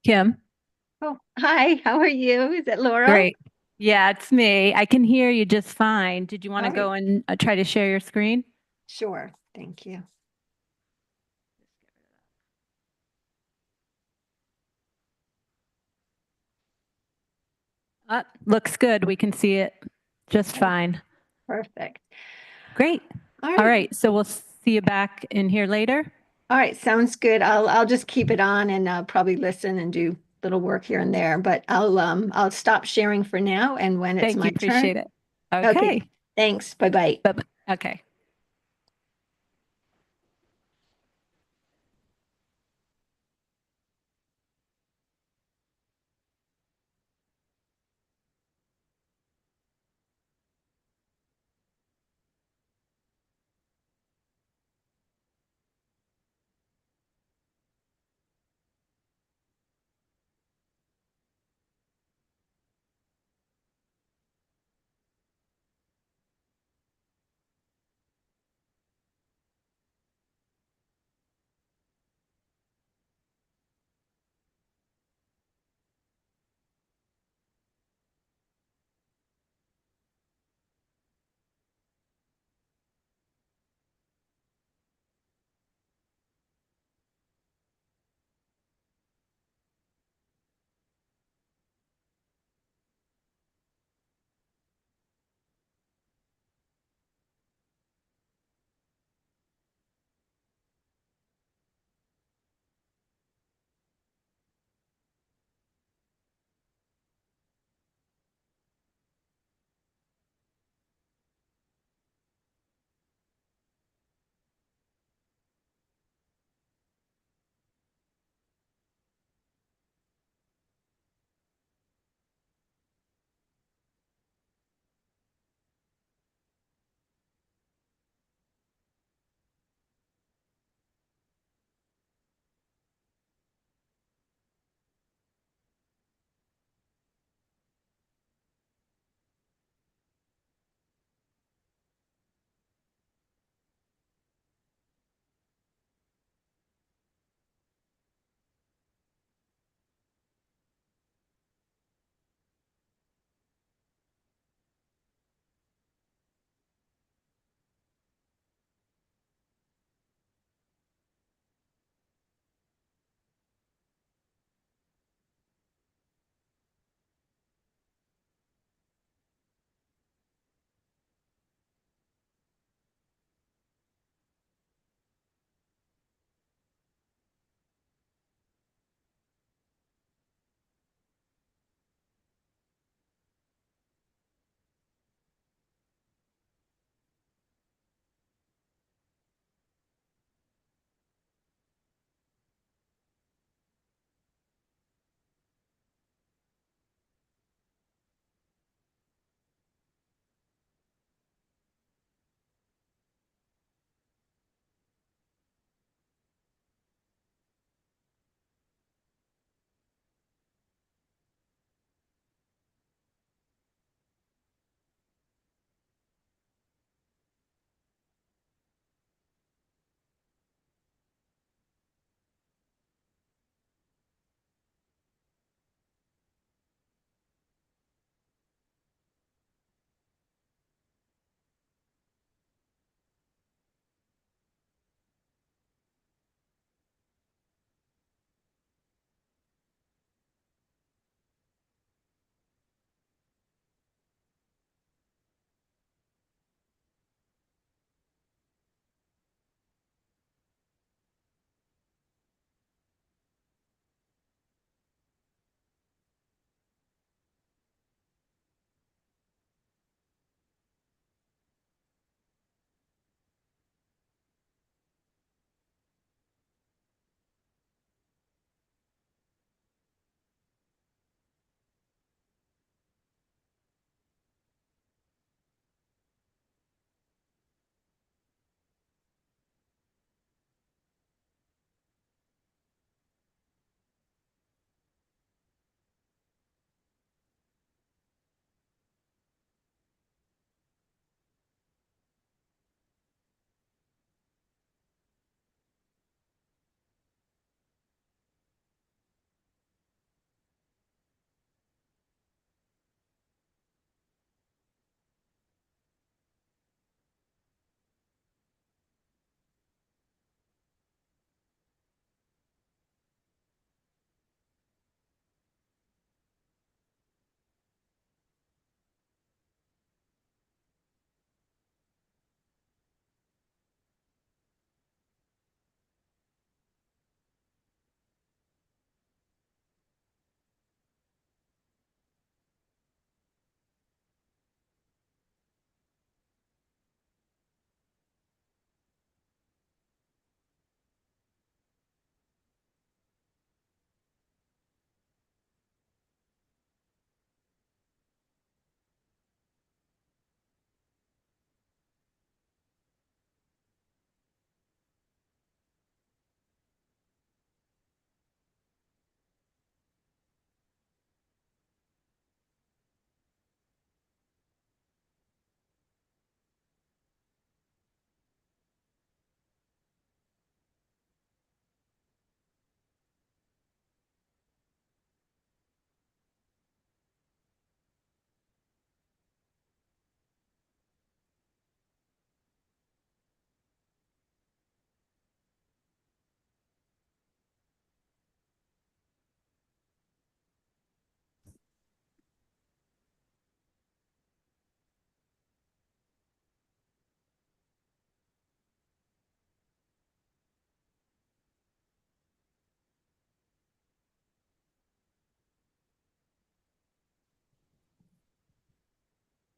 Kim, Oh, hi, how are you? Is it Laura? great. Yeah, it's me. I can hear you just fine. Did you want All to right, go and try to share your screen? sure. Thank you. Looks good. We can see it just Oh, fine. perfect. Great. All All right. right. So we'll see you back in here later. All right, sounds good. I'll just keep it on and probably listen and do little work here and there, but I'll stop sharing for now and when it's Thank my you. turn. Appreciate it. Okay. Okay. Thanks. Bye-bye. Bye. Okay.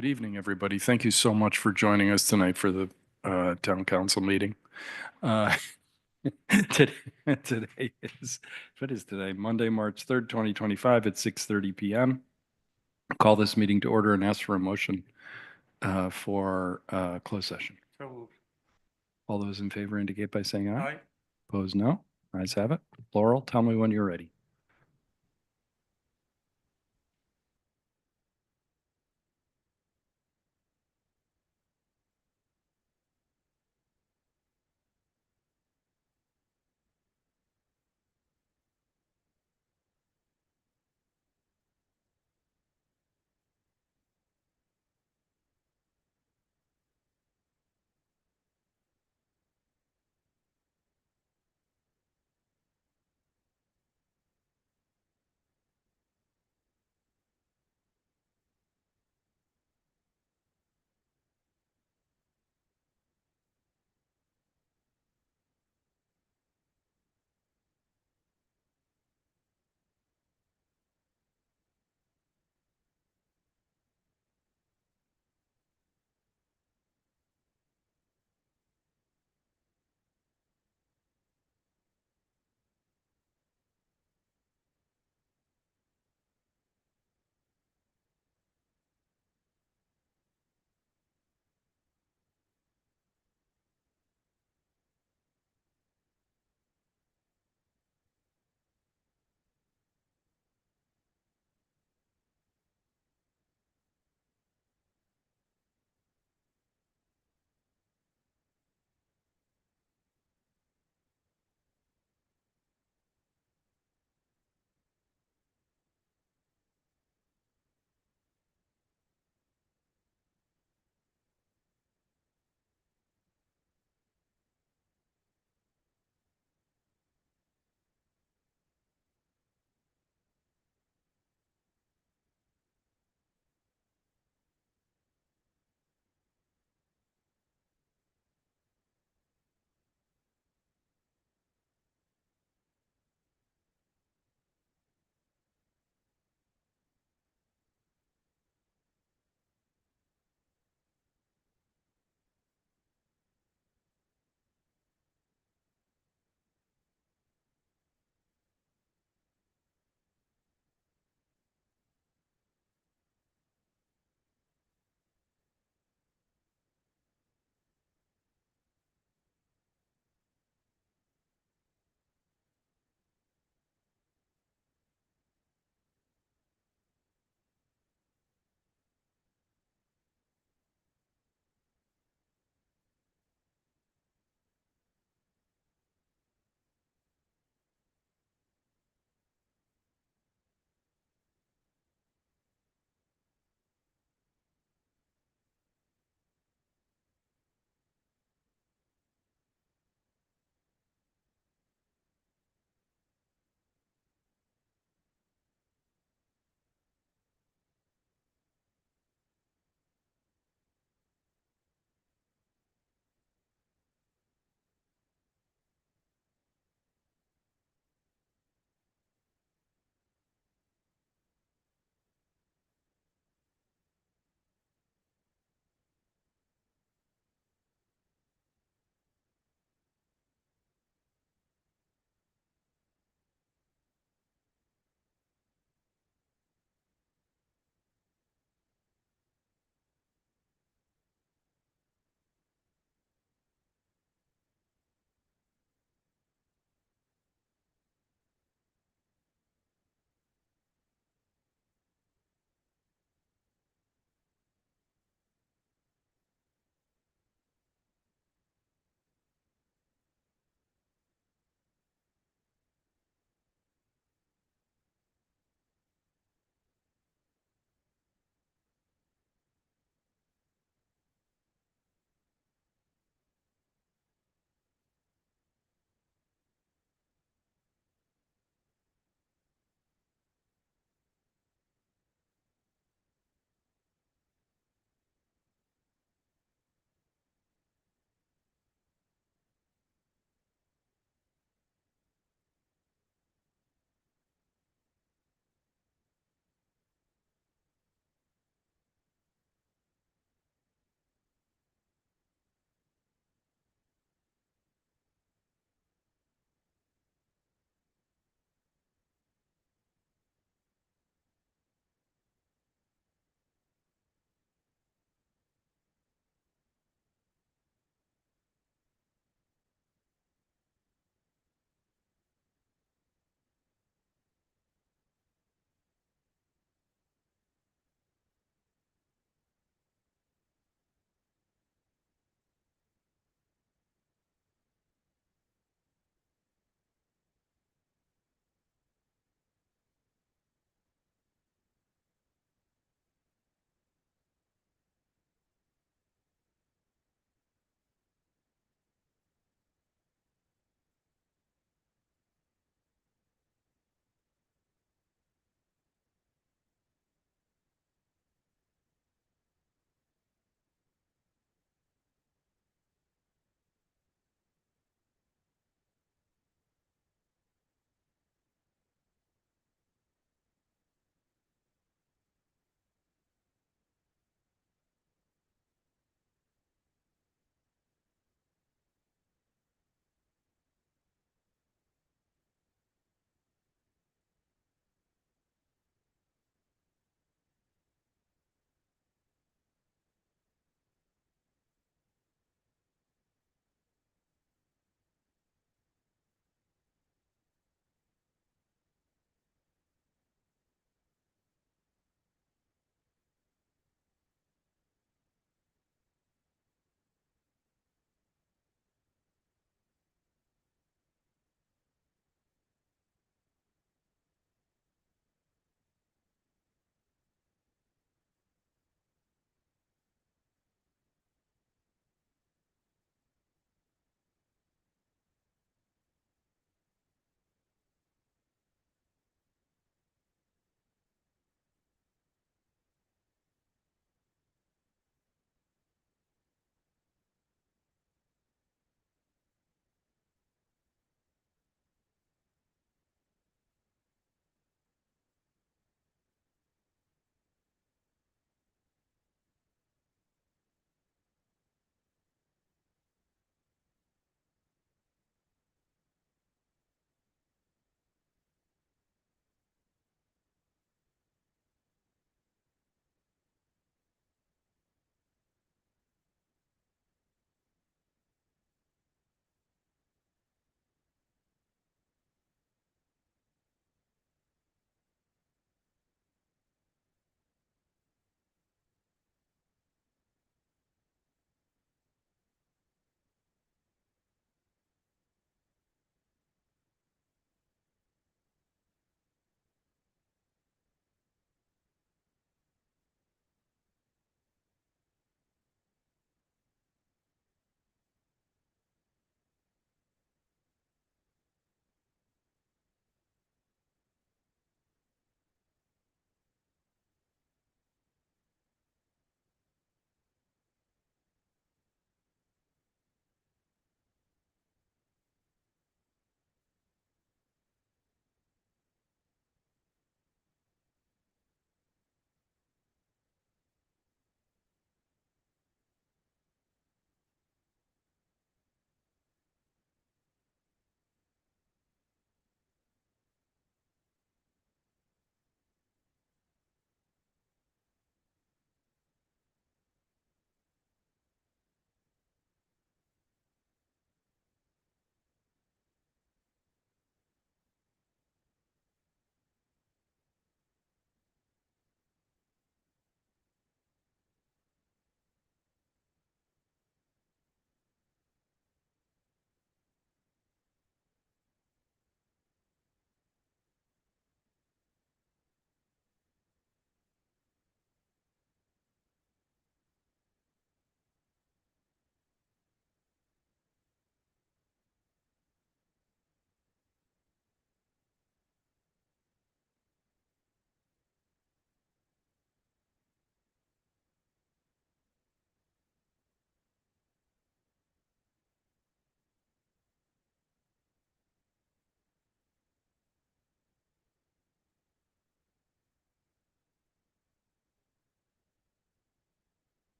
Good evening, everybody. Thank you so much for joining us tonight for the town council meeting. Uh, Today today is, what is today? Monday, March 3rd, 2025 at 6:30 PM. Call this meeting to order and ask for a motion for closed session. So moved. All those in favor indicate by saying aye. Aye. Opposed, no. Ayes have it. Laurel, tell me when you're ready.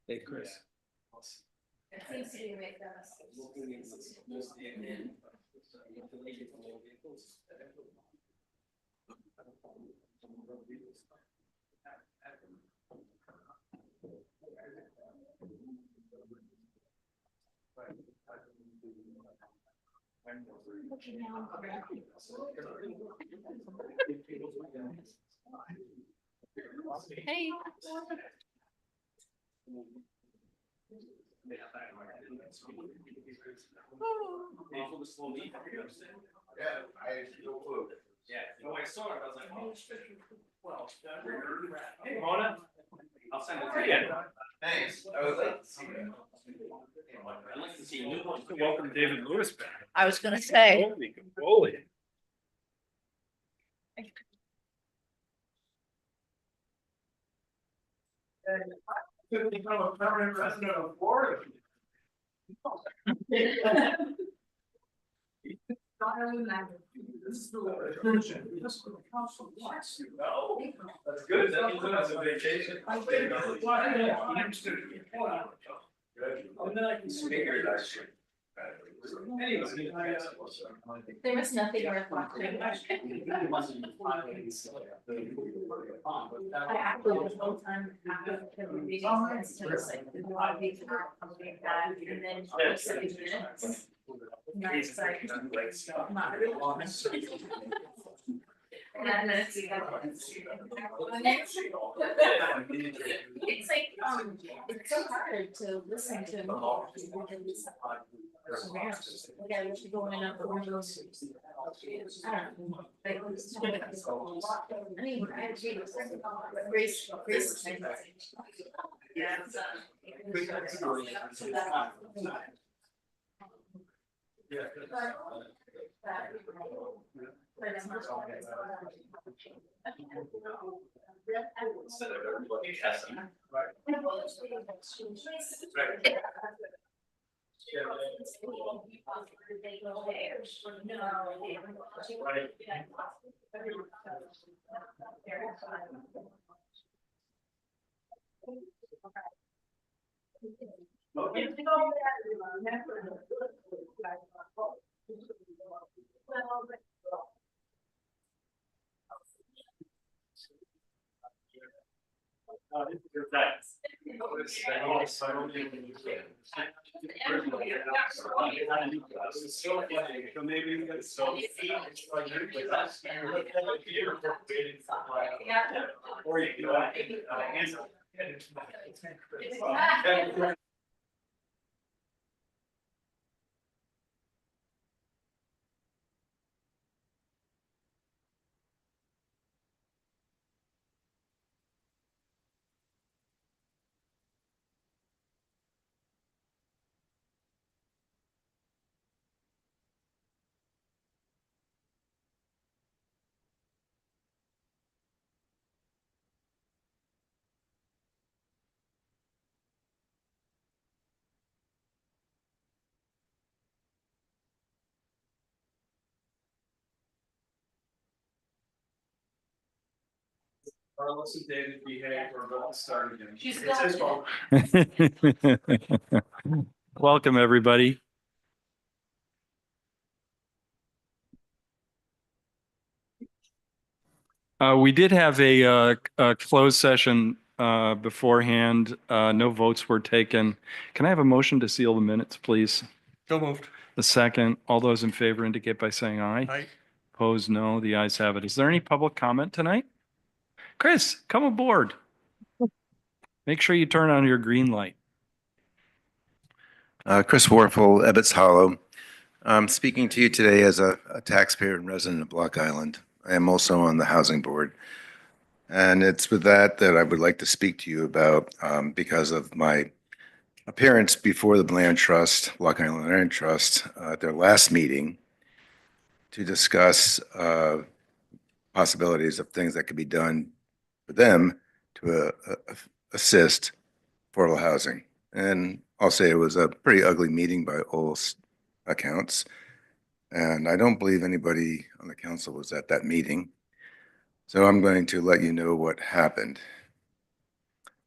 Hey, Chris. Hey. No, I saw it, I was like, oh. Well, hey, Mona. I'll send it to you. Thanks. I would like to see that. I'd like to see you. Welcome David Lewis back. I was gonna say, Holy moly. To become a permanent resident of Florida. This is the version. This is the council wants you. No, that's good. That means that's a vacation. And then I can figure that shit. there was nothing worth watching. I actually was whole time after the meeting, to just like the log these are something like that, and then for 7 minutes. Nice, like, not really. And then it's like, it's so hard to listen to. Yeah, we should go in up for one of those. I don't know. I mean, Grace. Yeah. Instead of everybody guessing. Or you can Carlos and David behave, we're about to start again. She's It's his got fault. Welcome, everybody. We did have a closed session beforehand. No votes were taken. Can I have a motion to seal the minutes, please? So moved. The second, all those in favor indicate by saying aye. Aye. Opposed, no. The ayes have it. Is there any public comment tonight? Chris, come aboard. Make sure you turn on your green light. Chris Warfel, Ebbets Hollow. I'm speaking to you today as a taxpayer and resident of Block Island. I am also on the Housing Board. And it's with that I would like to speak to you about because of my appearance before the Land Trust, Block Island Land Trust, at their last meeting to discuss possibilities of things that could be done for them to assist affordable housing. And I'll say it was a pretty ugly meeting by all accounts. And I don't believe anybody on the council was at that meeting. So I'm going to let you know what happened.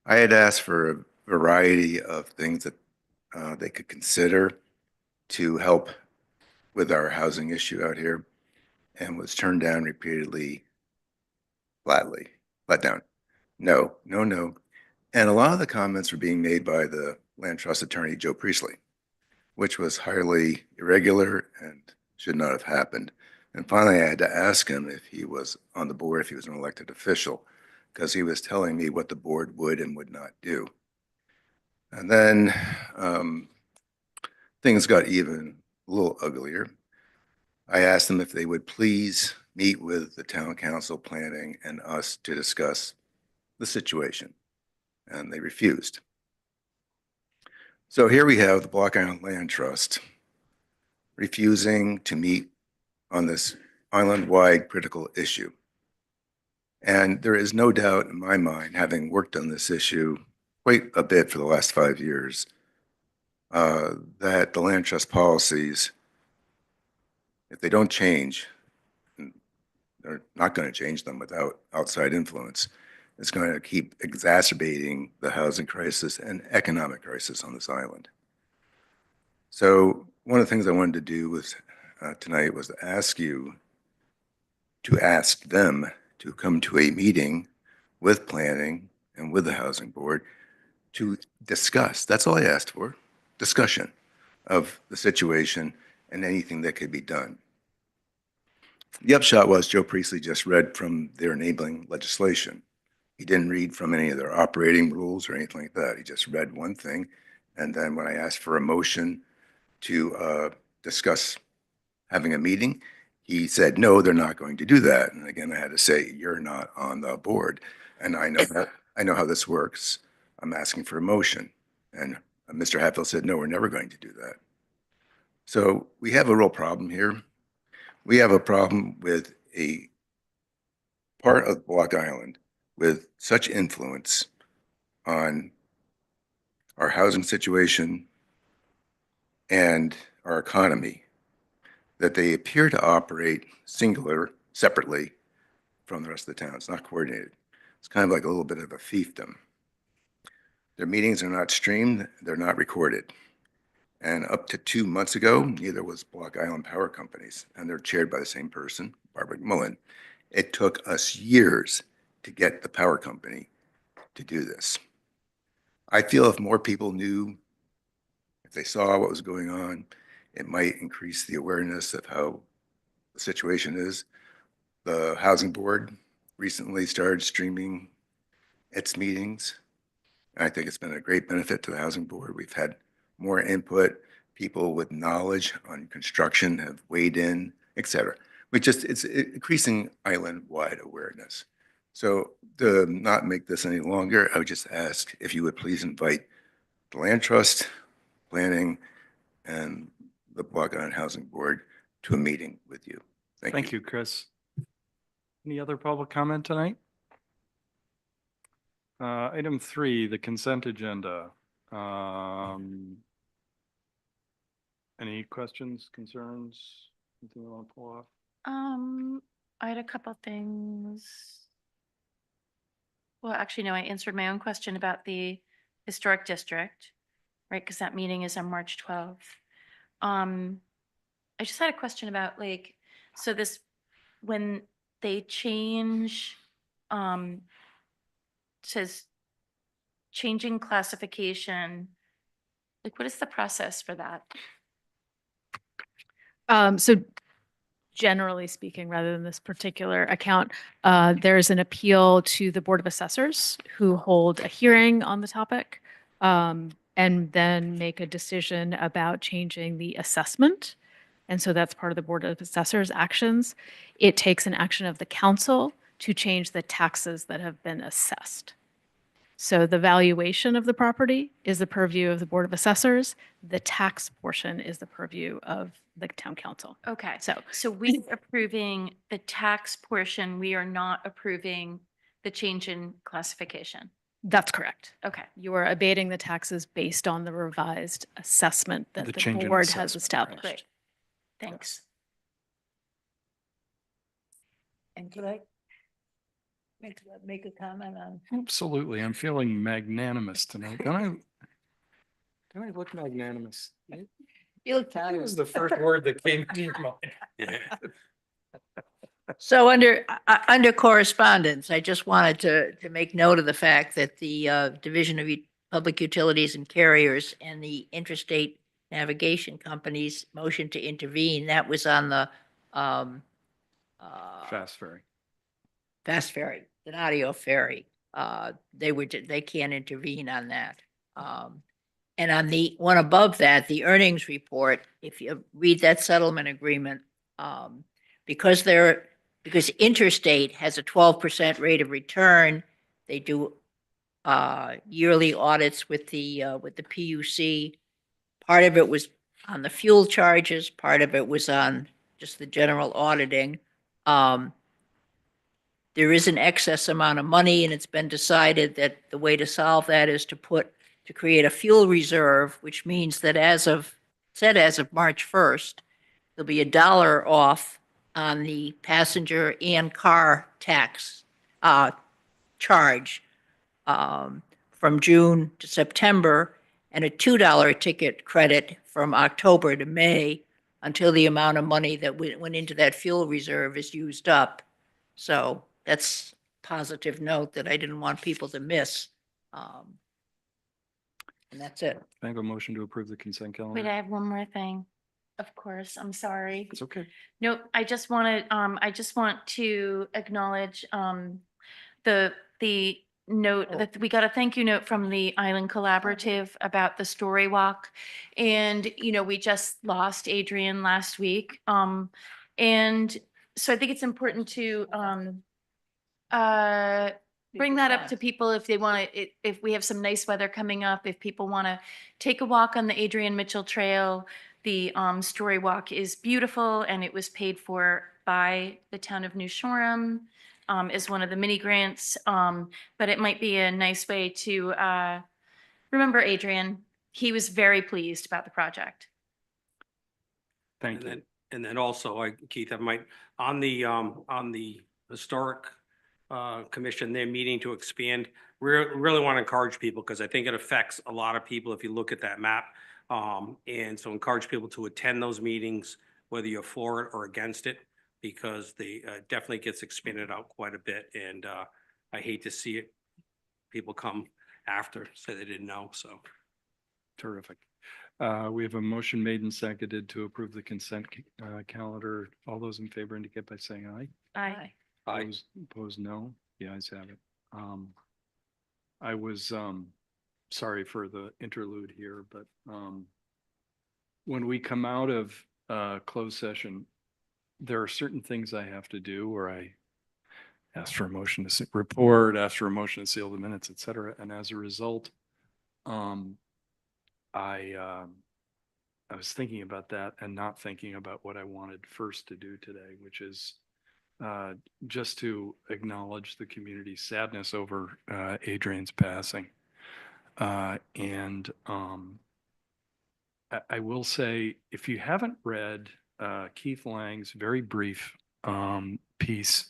I had asked for a variety of things that they could consider to help with our housing issue out here, and was turned down repeatedly, flat down. No, no, no. And a lot of the comments were being made by the land trust attorney, Joe Priestley, which was highly irregular and should not have happened. And finally, I had to ask him if he was on the board, if he was an elected official, because he was telling me what the board would and would not do. And then things got even a little uglier. I asked them if they would please meet with the town council, planning, and us to discuss the situation, and they refused. So here we have the Block Island Land Trust refusing to meet on this island-wide critical issue. And there is no doubt in my mind, having worked on this issue quite a bit for the last 5 years, that the land trust policies, if they don't change, and they're not going to change them without outside influence, it's going to keep exacerbating the housing crisis and economic crisis on this island. So one of the things I wanted to do was tonight was to ask you to ask them to come to a meeting with planning and with the housing board to discuss. That's all I asked for, discussion of the situation and anything that could be done. The upshot was Joe Priestley just read from their enabling legislation. He didn't read from any of their operating rules or anything like that. He just read one thing. And then when I asked for a motion to discuss having a meeting, he said, no, they're not going to do that. And again, I had to say, you're not on the board. And I know that, I know how this works. I'm asking for a motion. And Mr. Hatfield said, no, we're never going to do that. So we have a real problem here. We have a problem with a part of Block Island with such influence on our housing situation and our economy that they appear to operate separately from the rest of the town. It's not coordinated. It's kind of like a little bit of a fiefdom. Their meetings are not streamed, they're not recorded. And up to 2 months ago, neither was Block Island Power Companies, and they're chaired by the same person, Barbara McMillan. It took us years to get the power company to do this. I feel if more people knew, if they saw what was going on, it might increase the awareness of how the situation is. The Housing Board recently started streaming its meetings. And I think it's been a great benefit to the Housing Board. We've had more input. People with knowledge on construction have weighed in, et cetera. It's increasing island-wide awareness. So to not make this any longer, I would just ask if you would please invite the Land Trust, Planning, and the Block Island Housing Board to a meeting with you. Thank you, Chris. Any other public comment tonight? Item 3, the consent agenda. Any questions, concerns, anything you want to pull off? I had a couple things. Well, actually, no, I answered my own question about the historic district, right? Because that meeting is on March 12th. I just had a question about so this, when they change, says changing classification, what is the process for that? So generally speaking, rather than this particular account, there's an appeal to the Board of Assessors who hold a hearing on the topic and then make a decision about changing the assessment. And so that's part of the Board of Assessors actions. It takes an action of the council to change the taxes that have been assessed. So the valuation of the property is the purview of the Board of Assessors. The tax portion is the purview of the town council. Okay. So we're approving the tax portion. We are not approving the change in classification. that's correct. Okay. You are abating the taxes based on the revised assessment that The the change in board has assessment, right. established. Great. Thanks. And could I make a comment on. Absolutely. I'm feeling magnanimous tonight. Don't I look magnanimous? You look That tired. was the first word that came to your mind. So under correspondence, I just wanted to make note of the fact that the Division of Public Utilities and Carriers and the Interstate Navigation Company's motion to intervene, that was on the Fast ferry. Fast Ferry, an audio ferry. They can't intervene on that. And on the one above that, the earnings report, if you read that settlement agreement, because Interstate has a 12% rate of return, they do yearly audits with the PUC. Part of it was on the fuel charges, part of it was on just the general auditing. There is an excess amount of money, and it's been decided that the way to solve that is to create a fuel reserve, which means that as of March 1st, there'll be $1 off on the passenger and car tax charge from June to September, and a $2 ticket credit from October to May until the amount of money that went into that fuel reserve is used up. So that's a positive note that I didn't want people to miss. And that's it. I have a motion to approve the consent calendar. Wait, I have one more thing. Of course, I'm sorry. It's okay. Nope, I just want to acknowledge the note that we got a thank you note from the Island Collaborative about the story walk. And, we just lost Adrian last week. And so I think it's important to bring that up to people if they want to, if we have some nice weather coming up, if people want to take a walk on the Adrian Mitchell Trail. The story walk is beautiful, and it was paid for by the town of New Shoreham as one of the mini grants. But it might be a nice way to remember Adrian. He was very pleased about the project. Thank you. And then also, Keith, I might, on the historic commission, they're meeting to expand. We really want to encourage people, because I think it affects a lot of people if you look at that map. And so encourage people to attend those meetings, whether you're for it or against it, because they definitely gets expanded out quite a bit. And I hate to see it, people come after, say they didn't know, so. Terrific. We have a motion made and seconded to approve the consent calendar. All those in favor indicate by saying aye. Aye. Opposed, no. The ayes have it. I was sorry for the interlude here, but when we come out of closed session, there are certain things I have to do where I ask for a motion to report, ask for a motion to seal the minutes, et cetera. And as a result, I was thinking about that and not thinking about what I wanted first to do today, which is just to acknowledge the community's sadness over Adrian's passing. And I will say, if you haven't read Keith Lang's very brief piece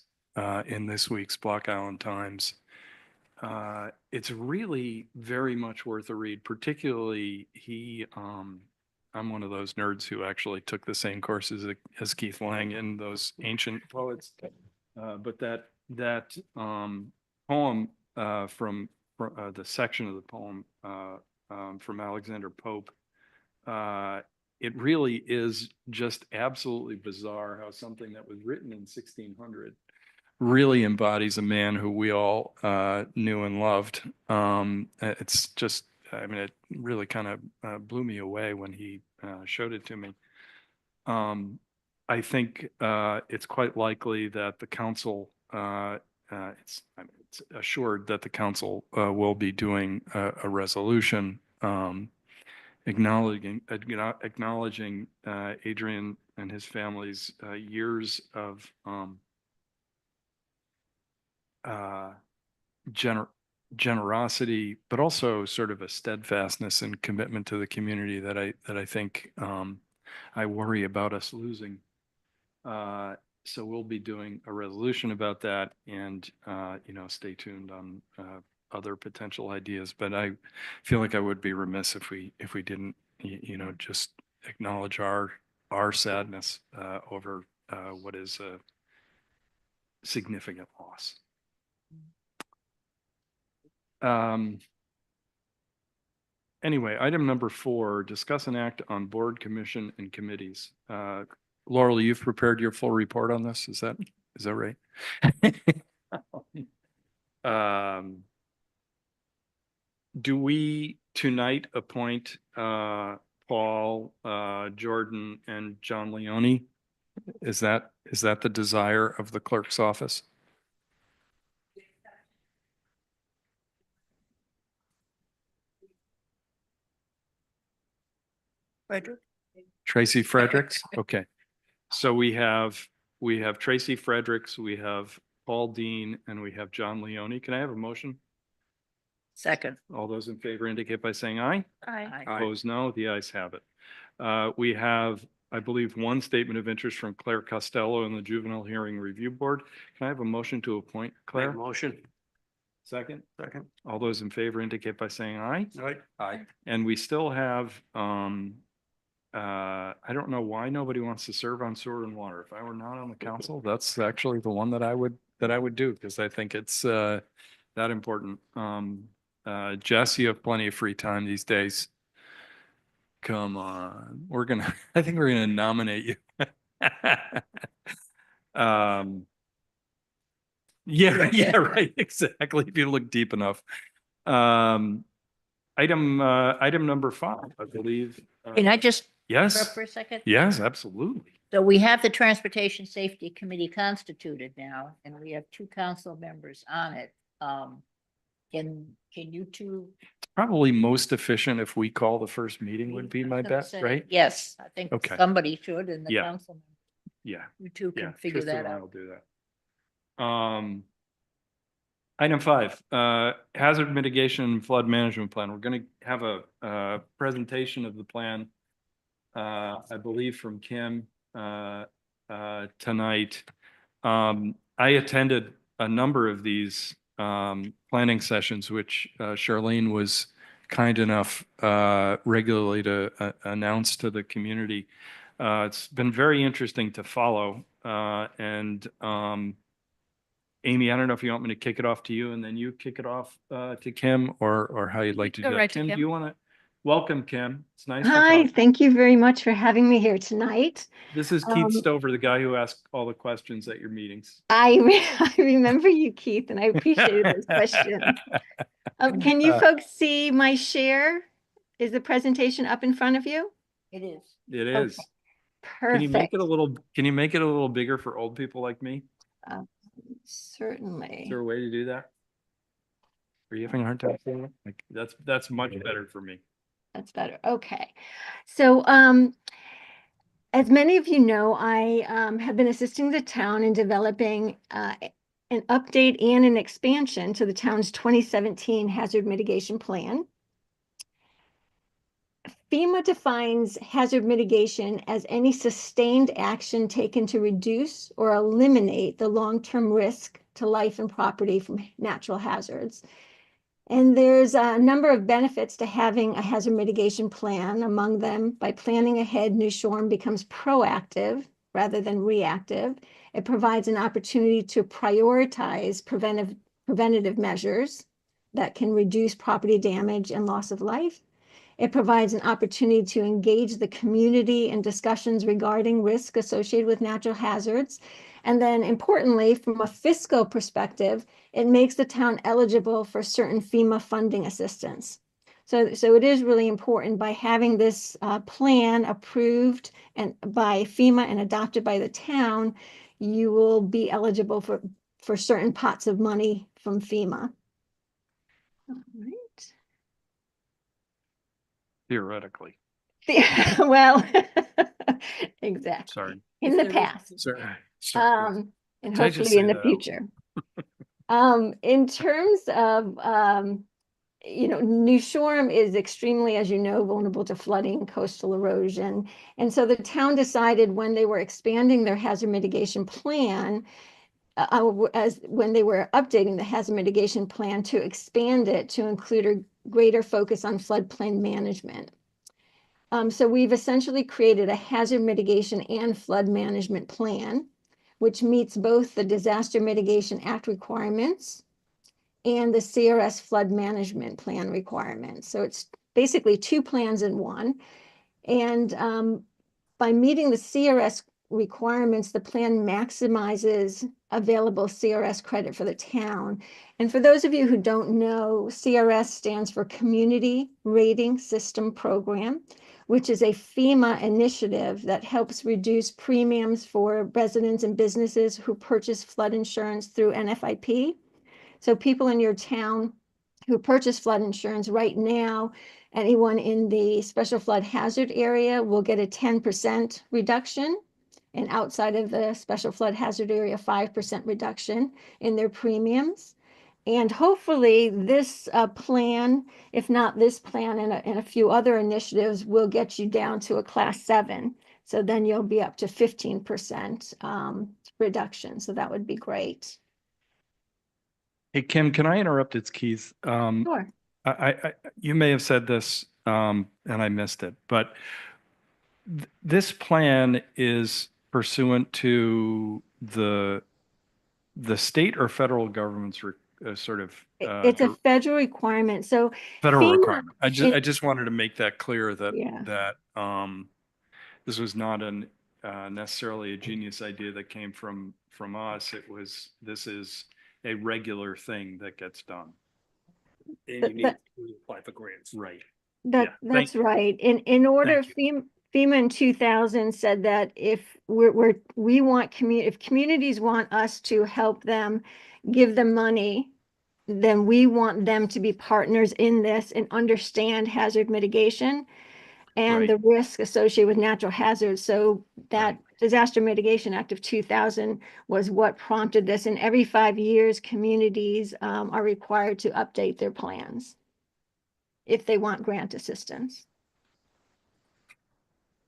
in this week's Block Island Times, it's really very much worth a read. Particularly, I'm one of those nerds who actually took the same courses as Keith Lang in those ancient poets. But that poem from the section of the poem from Alexander Pope, it really is just absolutely bizarre how something that was written in 1600 really embodies a man who we all knew and loved. It's just, I mean, it really kind of blew me away when he showed it to me. I think it's quite likely that the council, it's assured that the council will be doing a resolution acknowledging Adrian and his family's years of generosity, but also sort of a steadfastness and commitment to the community that I think I worry about us losing. So we'll be doing a resolution about that and, stay tuned on other potential ideas. But I feel like I would be remiss if we didn't, just acknowledge our sadness over what is a significant loss. Anyway, item number 4, discuss and act on board, commission, and committees. Laurel, you've prepared your full report on this. Is that right? Do we tonight appoint Paul, Jordan, and John Leone? Is that the desire of the clerk's office? Frederick? Tracy Fredericks? Okay. So we have Tracy Fredericks, we have Paul Dean, and we have John Leone. Can I have a motion? Second. All those in favor indicate by saying aye. Aye. Opposed, no. The ayes have it. We have, I believe, one statement of interest from Claire Costello in the Juvenile Hearing Review Board. Can I have a motion to appoint Make Claire? a motion. Second? Second. All those in favor indicate by saying aye. Aye. And we still have, I don't know why nobody wants to serve on sewer and water. If I were not on the council, that's actually the one that I would do, because I think it's that important. Jess, you have plenty of free time these days. Come on, I think we're gonna nominate you. Yeah, right, exactly. If you look deep enough. Item number 5, I believe. Can I just Yes, interrupt for a second? yes, absolutely. So we have the Transportation Safety Committee constituted now, and we have 2 council members on it. Can you two? Probably most efficient if we call the first meeting would be my bet, right? Yes, I think Okay. somebody should in the Yeah. council. Yeah. You two Yeah, can figure Tristan that and I out. will do that. Item 5, hazard mitigation and flood management plan. We're going to have a presentation of the plan, I believe from Kim tonight. I attended a number of these planning sessions, which Charlene was kind enough regularly to announce to the community. It's been very interesting to follow. And Amy, I don't know if you want me to kick it off to you and then you kick it off to Kim, or how you'd like to Go do right that. to Kim, do Kim. you want to welcome Kim? It's nice to Hi, talk. thank you very much for having me here tonight. This is Keith Stover, the guy who asked all the questions at your meetings. I remember you, Keith, and I appreciated those questions. Can you folks see my share? Is the presentation up in front of you? It is. It is. Can Perfect. you make it a little bigger for old people like me? Certainly. Is there a way to do that? Are you having a hard time seeing it? Like, that's much better for me. That's better. Okay. So, as many of you know, I have been assisting the town in developing an update and an expansion to the town's 2017 hazard mitigation plan. FEMA defines hazard mitigation as any sustained action taken to reduce or eliminate the long-term risk to life and property from natural hazards. And there's a number of benefits to having a hazard mitigation plan. Among them, by planning ahead, New Shoreham becomes proactive rather than reactive. It provides an opportunity to prioritize preventative measures that can reduce property damage and loss of life. It provides an opportunity to engage the community in discussions regarding risk associated with natural hazards. And then importantly, from a fiscal perspective, it makes the town eligible for certain FEMA funding assistance. So it is really important by having this plan approved and by FEMA and adopted by the town, you will be eligible for certain pots of money from FEMA. All right. Theoretically. Well, exactly. Sorry. In the past. Sorry. And Did I just hopefully say in the that out future. In terms of New Shoreham is extremely, as you know, vulnerable to flooding, coastal erosion. And so the town decided when they were expanding their hazard mitigation plan, as when they were updating the hazard mitigation plan, to expand it to include a greater focus on floodplain management. So we've essentially created a hazard mitigation and flood management plan, which meets both the Disaster Mitigation Act requirements and the CRS flood management plan requirements. So it's basically two plans in one. And by meeting the CRS requirements, the plan maximizes available CRS credit for the town. And for those of you who don't know, CRS stands for Community Rating System Program, which is a FEMA initiative that helps reduce premiums for residents and businesses who purchase flood insurance through NFIP. So people in your town who purchase flood insurance right now, anyone in the special flood hazard area will get a 10% reduction, and outside of the special flood hazard area, 5% reduction in their premiums. And hopefully this plan, if not this plan and a few other initiatives, will get you down to a class 7. So then you'll be up to 15% reduction. So that would be great. Hey, Kim, can I interrupt? It's Keith. Sure. You may have said this, and I missed it, but this plan is pursuant to the state or federal government's sort of It's a federal requirement. So federal FEMA requirement. I it- just wanted to make that clear that Yeah. this was not necessarily a genius idea that came from us. This is a regular thing that gets done. And But you need to apply for grants. Right. That's thank you. right. In order, Thank FEMA in 2000 said that if we want if communities want us to help them, give them money, then we want them to be partners in this and understand hazard mitigation and the risk associated with natural hazards. So that Disaster Mitigation Act of 2000 was what prompted this. And every 5 years, communities are required to update their plans if they want grant assistance.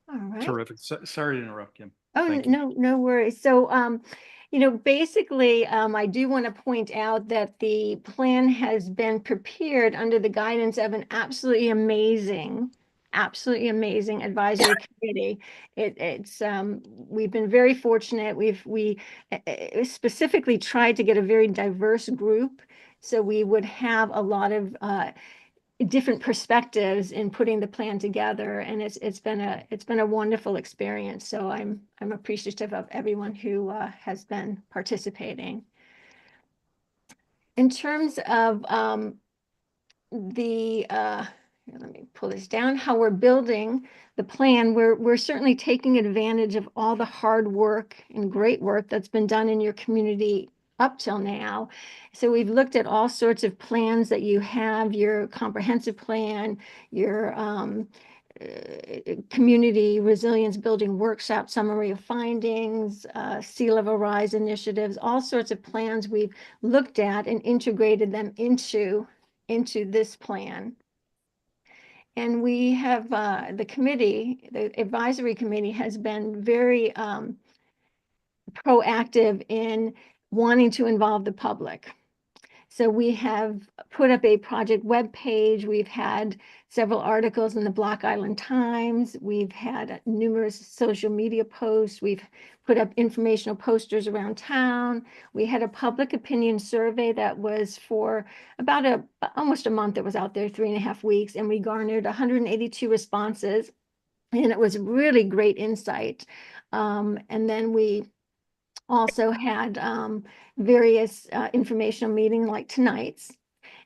All right. Terrific. Sorry to interrupt, Kim. Oh, Thank you. no worries. So, basically, I do want to point out that the plan has been prepared under the guidance of an absolutely amazing advisory committee. We've been very fortunate. We specifically tried to get a very diverse group, so we would have a lot of different perspectives in putting the plan together, and it's been a wonderful experience. So I'm appreciative of everyone who has been participating. In terms of let me pull this down, how we're building the plan, we're certainly taking advantage of all the hard work and great work that's been done in your community up till now. So we've looked at all sorts of plans that you have, your comprehensive plan, your community resilience building workshop, summary of findings, sea level rise initiatives, all sorts of plans we've looked at and integrated them into this plan. And we have the advisory committee has been very proactive in wanting to involve the public. So we have put up a project webpage. We've had several articles in the Block Island Times. We've had numerous social media posts. We've put up informational posters around town. We had a public opinion survey that was for about almost a month. It was out there 3.5 weeks, and we garnered 182 responses, and it was really great insight. And then we also had various informational meetings like tonight's.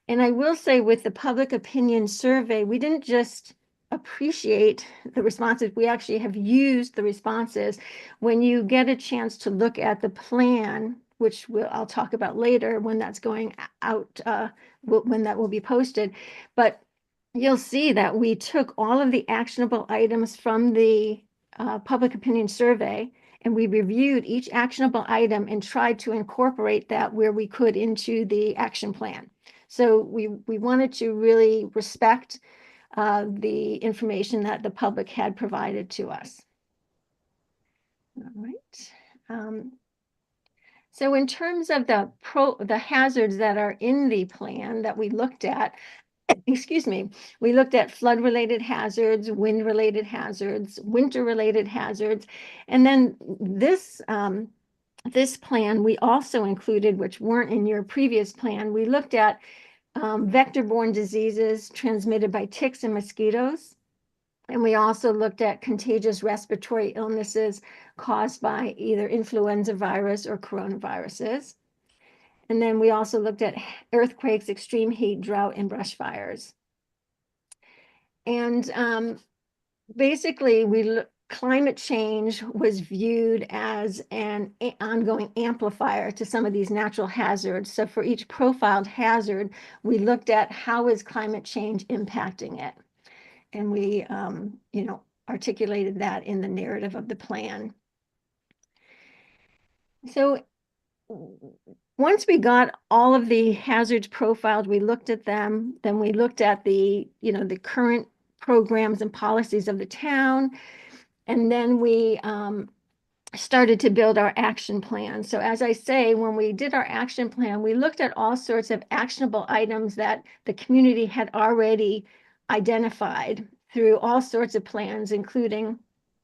And I will say, with the public opinion survey, we didn't just appreciate the responses, we actually have used the responses. When you get a chance to look at the plan, which I'll talk about later when that's going out, when that will be posted, but you'll see that we took all of the actionable items from the public opinion survey, And we reviewed each actionable item and tried to incorporate that where we could into the action plan. So we wanted to really respect the information that the public had provided to us. All right. So in terms of the hazards that are in the plan that we looked at, excuse me, we looked at flood-related hazards, wind-related hazards, winter-related hazards, and then this plan we also included, which weren't in your previous plan. We looked at vector-borne diseases transmitted by ticks and mosquitoes. And we also looked at contagious respiratory illnesses caused by either influenza virus or coronaviruses. And then we also looked at earthquakes, extreme heat, drought, and brush fires. And basically, climate change was viewed as an ongoing amplifier to some of these natural hazards. So for each profiled hazard, we looked at how is climate change impacting it. And we, articulated that in the narrative of the plan. So once we got all of the hazards profiled, we looked at them, then we looked at the current programs and policies of the town, and then we started to build our action plan. So as I say, when we did our action plan, we looked at all sorts of actionable items that the community had already identified through all sorts of plans, including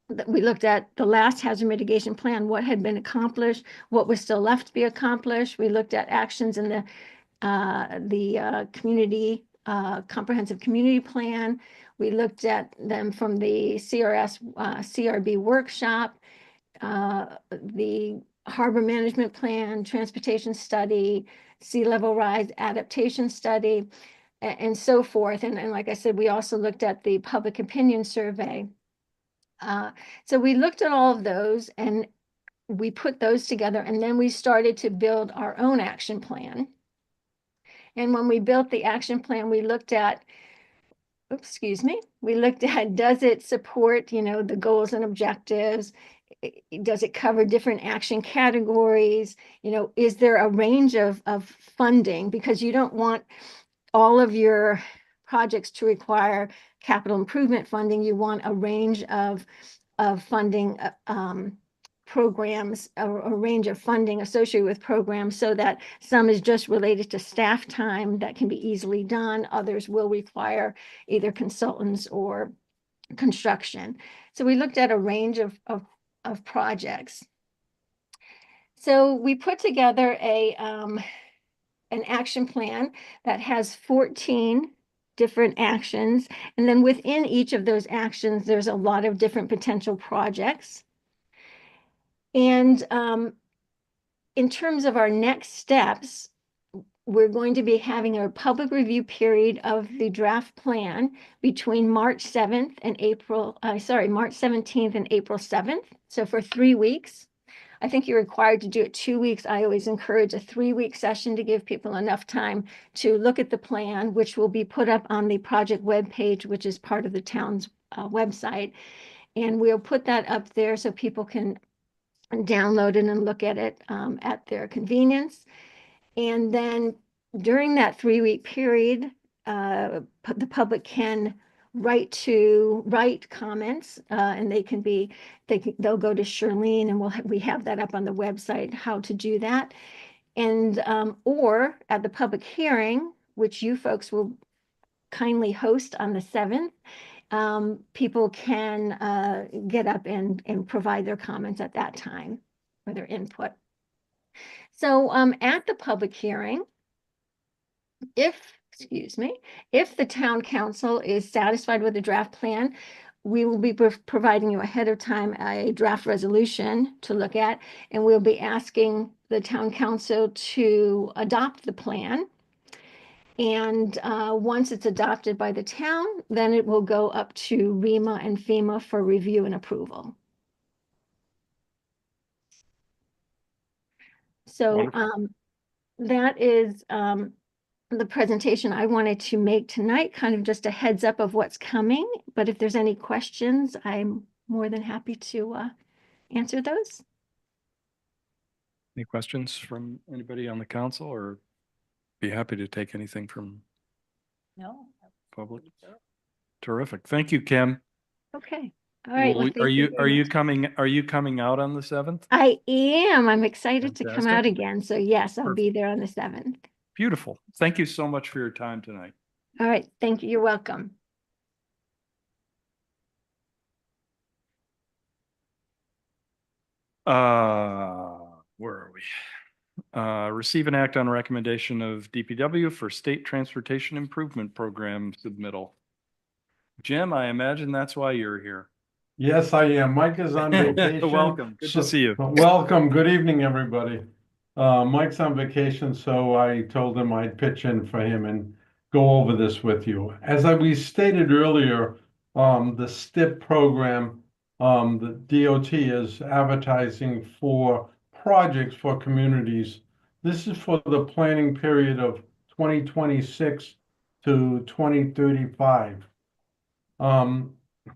that we looked at the last hazard mitigation plan, what had been accomplished, what was still left to be accomplished. We looked at actions in the community comprehensive community plan. We looked at them from the CRB workshop, the harbor management plan, transportation study, sea level rise adaptation study, and so forth. And like I said, we also looked at the public opinion survey. So we looked at all of those and we put those together, and then we started to build our own action plan. And when we built the action plan, we looked at, does it support, the goals and objectives? Does it cover different action categories? Is there a range of funding? Because you don't want all of your projects to require capital improvement funding. You want a range of funding programs, a range of funding associated with programs, so that some is just related to staff time that can be easily done. Others will require either consultants or construction. So we looked at a range of projects. So we put together an action plan that has 14 different actions. And then within each of those actions, there's a lot of different potential projects. And in terms of our next steps, we're going to be having a public review period of the draft plan between March 17th and April 7th. So for 3 weeks. I think you're required to do it 2 weeks. I always encourage a 3-week session to give people enough time to look at the plan, which will be put up on the project webpage, which is part of the town's website. And we'll put that up there so people can download it and look at it at their convenience. And then during that 3-week period, the public can write comments, and they'll go to Shirlene, and we have that up on the website, how to do that. And or at the public hearing, which you folks will kindly host on the 7th, people can get up and provide their comments at that time or their input. So at the public hearing, if the town council is satisfied with the draft plan, we will be providing you ahead of time a draft resolution to look at, and we'll be asking the town council to adopt the plan. And once it's adopted by the town, then it will go up to REMA and FEMA for review and approval. So that is the presentation I wanted to make tonight, kind of just a heads up of what's coming. But if there's any questions, I'm more than happy to answer those. Any questions from anybody on the council, or be happy to take anything from No. public? Terrific. Thank you, Kim. Okay. All right. well, Are thank you, very much. are you coming out on the 7th? I am. I'm excited to come Fantastic. out again. So yes, I'll be Perfect. there on the 7th. Beautiful. Thank you so much for your time tonight. All right. Thank you. You're welcome. Where are we? Receive and act on recommendation of DPW for State Transportation Improvement Program submittal. Jim, I imagine that's why you're here. Yes, I am. Mike is on vacation. Welcome. Good to see you. Welcome. Good evening, everybody. Mike's on vacation, so I told him I'd pitch in for him and go over this with you. As we stated earlier, the STIP program, the DOT is advertising for projects for communities. This is for the planning period of 2026 to 2035.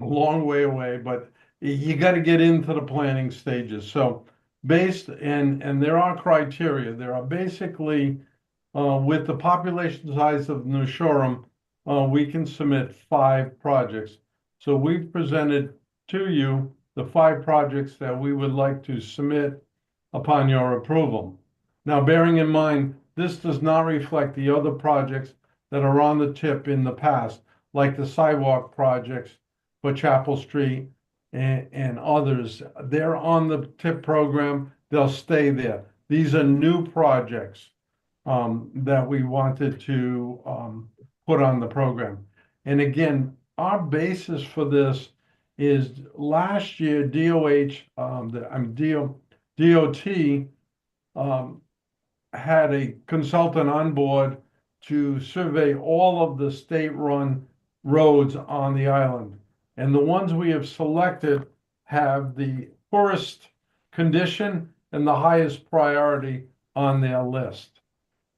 A long way away, but you got to get into the planning stages. So and there are criteria. There are basically, with the population size of New Shoreham, we can submit 5 projects. So we've presented to you the 5 projects that we would like to submit upon your approval. Now, bearing in mind, this does not reflect the other projects that are on the tip in the past, like the sidewalk projects for Chapel Street and others. They're on the TIP program. They'll stay there. These are new projects that we wanted to put on the program. And again, our basis for this is last year, DOT had a consultant on board to survey all of the state-run roads on the island. And the ones we have selected have the poorest condition and the highest priority on their list.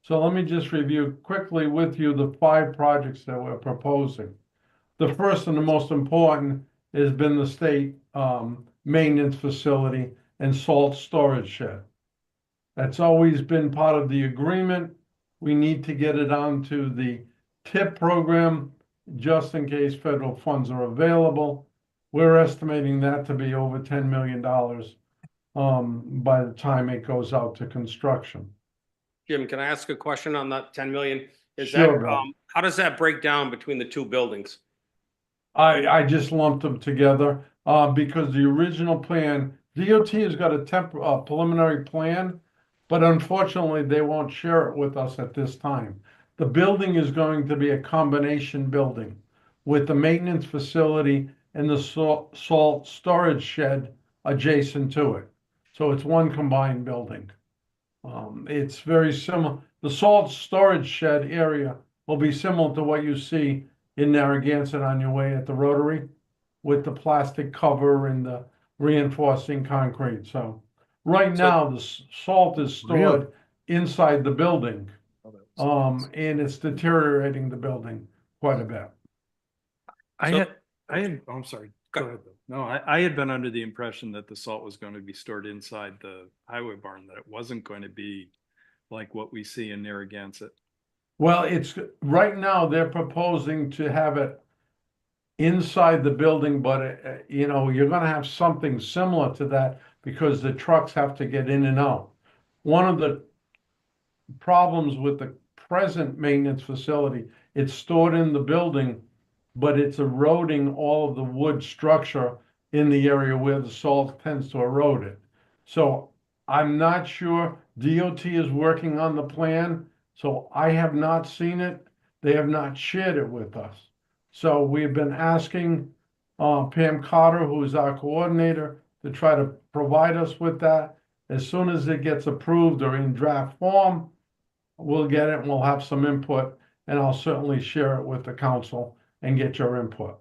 So let me just review quickly with you the 5 projects that we're proposing. The first and the most important has been the state maintenance facility and salt storage shed. That's always been part of the agreement. We need to get it onto the TIP program just in case federal funds are available. We're estimating that to be over $10 million by the time it goes out to construction. Jim, can I ask a question on that 10 million? Is Sure, that, Bill. how does that break down between the 2 buildings? I just lumped them together because the original plan, DOT has got a preliminary plan, but unfortunately they won't share it with us at this time. The building is going to be a combination building with the maintenance facility and the salt storage shed adjacent to it. So it's one combined building. It's very similar. The salt storage shed area will be similar to what you see in Narragansett on your way at the Rotary with the plastic cover and the reinforcing concrete. So right now the salt is stored inside the building. And it's deteriorating the building quite a bit. I'm sorry. Go ahead, Bill. No, I had been under the impression that the salt was going to be stored inside the highway barn, that it wasn't going to be like what we see in Narragansett. Well, it's right now they're proposing to have it inside the building, but you're going to have something similar to that because the trucks have to get in and out. One of the problems with the present maintenance facility, it's stored in the building, but it's eroding all of the wood structure in the area where the salt tends to erode it. So I'm not sure. DOT is working on the plan, so I have not seen it. They have not shared it with us. So we've been asking Pam Carter, who is our coordinator, to try to provide us with that. As soon as it gets approved or in draft form, we'll get it and we'll have some input, and I'll certainly share it with the council and get your input.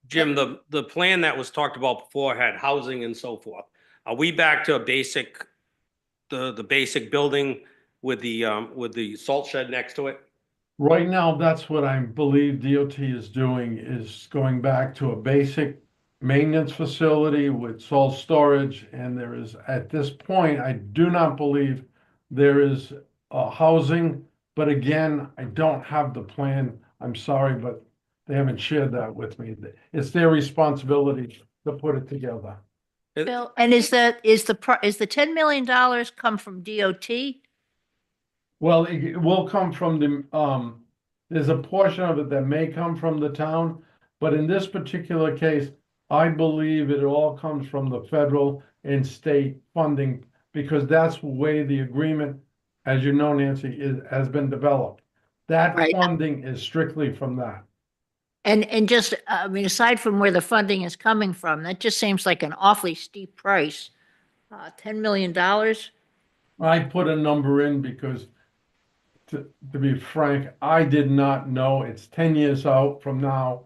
Jim, the plan that was talked about before had housing and so forth. Are we back to a basic, the basic building with the salt shed next to it? Right now, that's what I believe DOT is doing, is going back to a basic maintenance facility with salt storage, and there is, at this point, I do not believe there is housing, but again, I don't have the plan. I'm sorry, but they haven't shared that with me. It's their responsibility to put it together. Bill, And is the $10 million come from DOT? Well, it will come from the, there's a portion of it that may come from the town, but in this particular case, I believe it all comes from the federal and state funding, because that's the way the agreement, as you know, Nancy, has been developed. That Right. funding is strictly from that. And just, I mean, aside from where the funding is coming from, that just seems like an awfully steep price. $10 million? I put a number in because, to be frank, I did not know. It's 10 years out from now.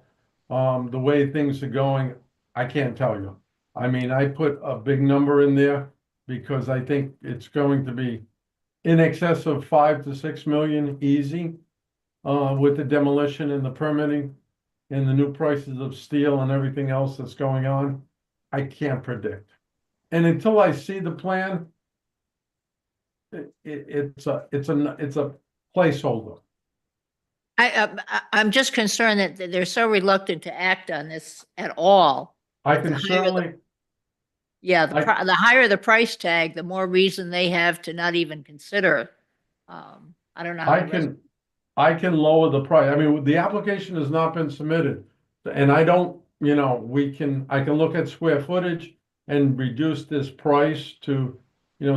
The way things are going, I can't tell you. I mean, I put a big number in there because I think it's going to be in excess of 5 to 6 million easy, with the demolition and the permitting and the new prices of steel and everything else that's going on. I can't predict. And until I see the plan, it's a placeholder. I'm just concerned that they're so reluctant to act on this at all. I The can higher the- certainly, Yeah, I- the higher the price tag, the more reason they have to not even consider. I don't know. how I can lower the price. I mean, the application has not been submitted. And I don't, I can look at square footage and reduce this price to,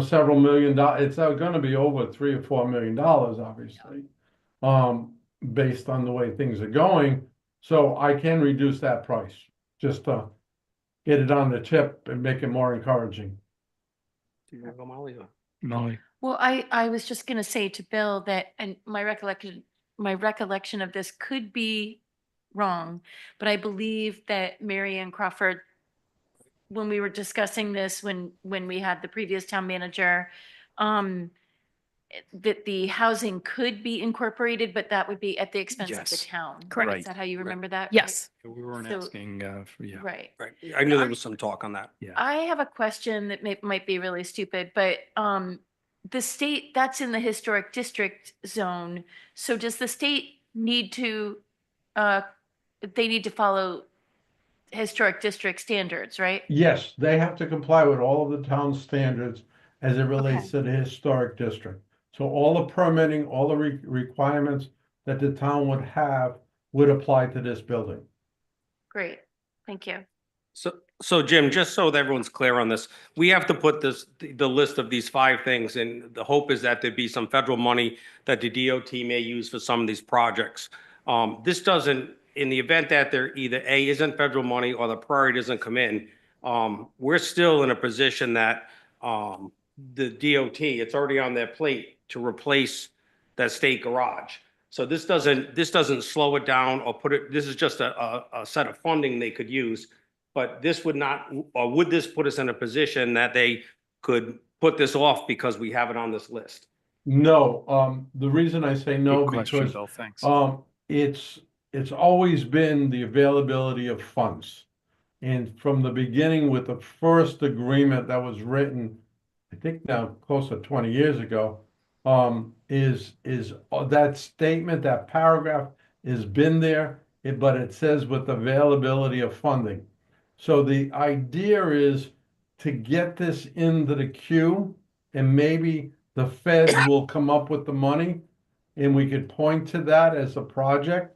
several $1 million. It's gonna be over $3 or $4 million, obviously. Based on the way things are going. So I can reduce that price, just to get it on the tip and make it more encouraging. Do you wanna go, Molly, or- Molly? well, I was just gonna say to Bill that, and my recollection of this could be wrong, but I believe that Mary Ann Crawford, when we were discussing this, when we had the previous town manager, that the housing could be incorporated, but that would be at the expense of the Yes. town. Correct. Is that how you remember that? Right? Yes. We weren't So- asking, yeah. Right. Right, I knew there was some talk on that. I have a question that might be really stupid, but the state, that's in the historic district zone. So does the state need to, they need to follow historic district standards, right? Yes, they have to comply with all of the town standards as it relates to the historic district. So all the permitting, all the requirements that the town would have would apply to this building. Great, thank you. So Jim, just so that everyone's clear on this, we have to put the list of these 5 things, and the hope is that there'd be some federal money that the DOT may use for some of these projects. This doesn't, in the event that there either A, isn't federal money, or the priority doesn't come in, we're still in a position that the DOT, it's already on their plate to replace that state garage. So this doesn't slow it down or put it, this is just a set of funding they could use. But this would not, or would this put us in a position that they could put this off because we have it on this list? No, the reason I say no, Good question, because Bill, thanks. it's always been the availability of funds. And from the beginning, with the first agreement that was written, I think now close to 20 years ago, is that statement, that paragraph has been there, but it says with availability of funding. So the idea is to get this into the queue, and maybe the feds will come up with the money and we could point to that as a project.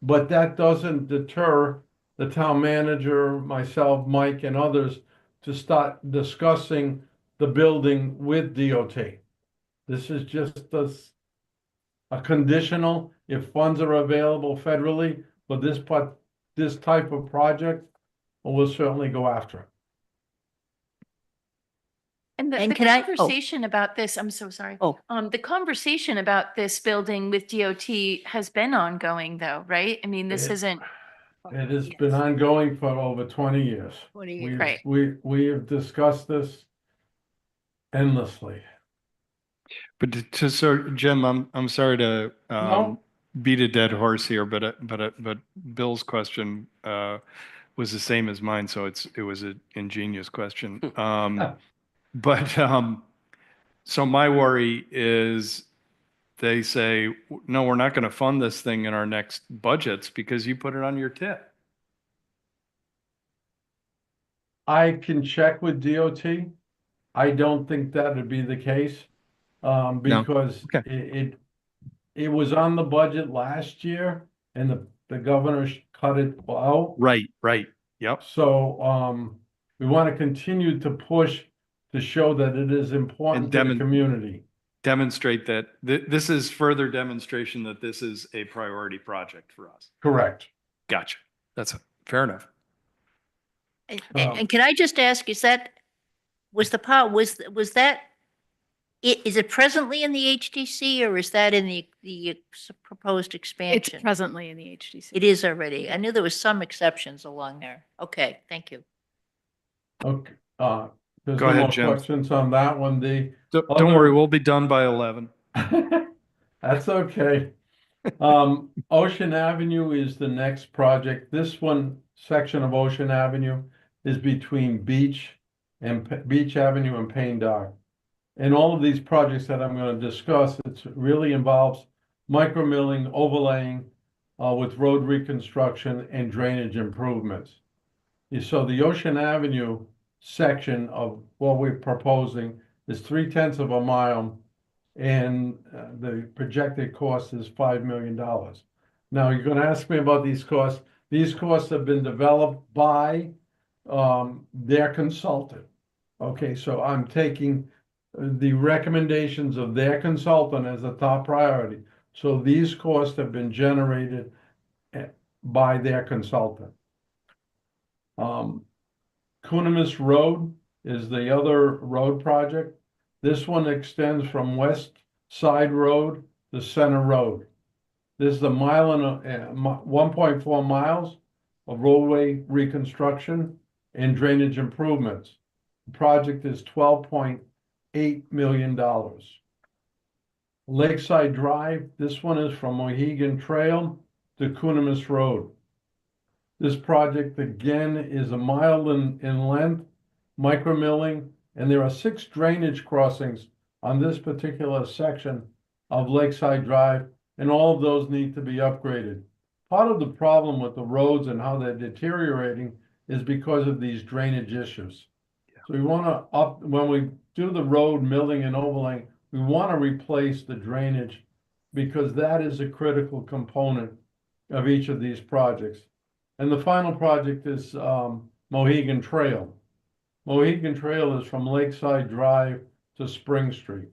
But that doesn't deter the town manager, myself, Mike, and others to start discussing the building with DOT. This is just a conditional, if funds are available federally, but this type of project, we'll certainly go after it. And And the can I- oh. conversation about this, I'm so sorry. Oh. The conversation about this building with DOT has been ongoing though, right? I mean, this It- isn't, It has been ongoing for over 20 years. 20 years. We've- Right. We have discussed this endlessly. But so Jim, I'm sorry to No. beat a dead horse here, but Bill's question was the same as mine, so it was an ingenious question. But so my worry is they say, no, we're not going to fund this thing in our next budgets because you put it on your tip. I can check with DOT. I don't think that would be the case. Because Okay. it was on the budget last year and the governor cut it out. Right. Yep. So, we want to continue to push to show that it is important to the community. Demonstrate that this is further demonstration that this is a priority project for us. Correct. Gotcha. That's fair enough. And can I just ask, is that, was that, is it presently in the HDC or is that in the proposed It's expansion? presently in the HDC. It is already. I knew there was some exceptions along there. Okay, thank you. Okay, there's Go no ahead, more Jim. questions on that one. Don't worry, we'll be done by 11. That's okay. Ocean Avenue is the next project. This one section of Ocean Avenue is between Beach Avenue and Payne Dock. And all of these projects that I'm going to discuss, it really involves micromilling, overlaying with road reconstruction and drainage improvements. So the Ocean Avenue section of what we're proposing is 3/10 of a mile, and the projected cost is $5 million. Now, you're going to ask me about these costs. These costs have been developed by their consultant. Okay, so I'm taking the recommendations of their consultant as a top priority. So these costs have been generated by their consultant. Coonimus Road is the other road project. This one extends from West Side Road to Center Road. This is a 1.4 miles of roadway reconstruction and drainage improvements. The project is $12.8 million. Lakeside Drive, this one is from Mohegan Trail to Coonimus Road. This project again is a mile in length, micromilling, and there are 6 drainage crossings on this particular section of Lakeside Drive, and all of those need to be upgraded. Part of the problem with the roads and how they're deteriorating is because of these drainage issues. So we want to when we do the road milling and overlaying, we want to replace the drainage because that is a critical component of each of these projects. And the final project is Mohegan Trail. Mohegan Trail is from Lakeside Drive to Spring Street.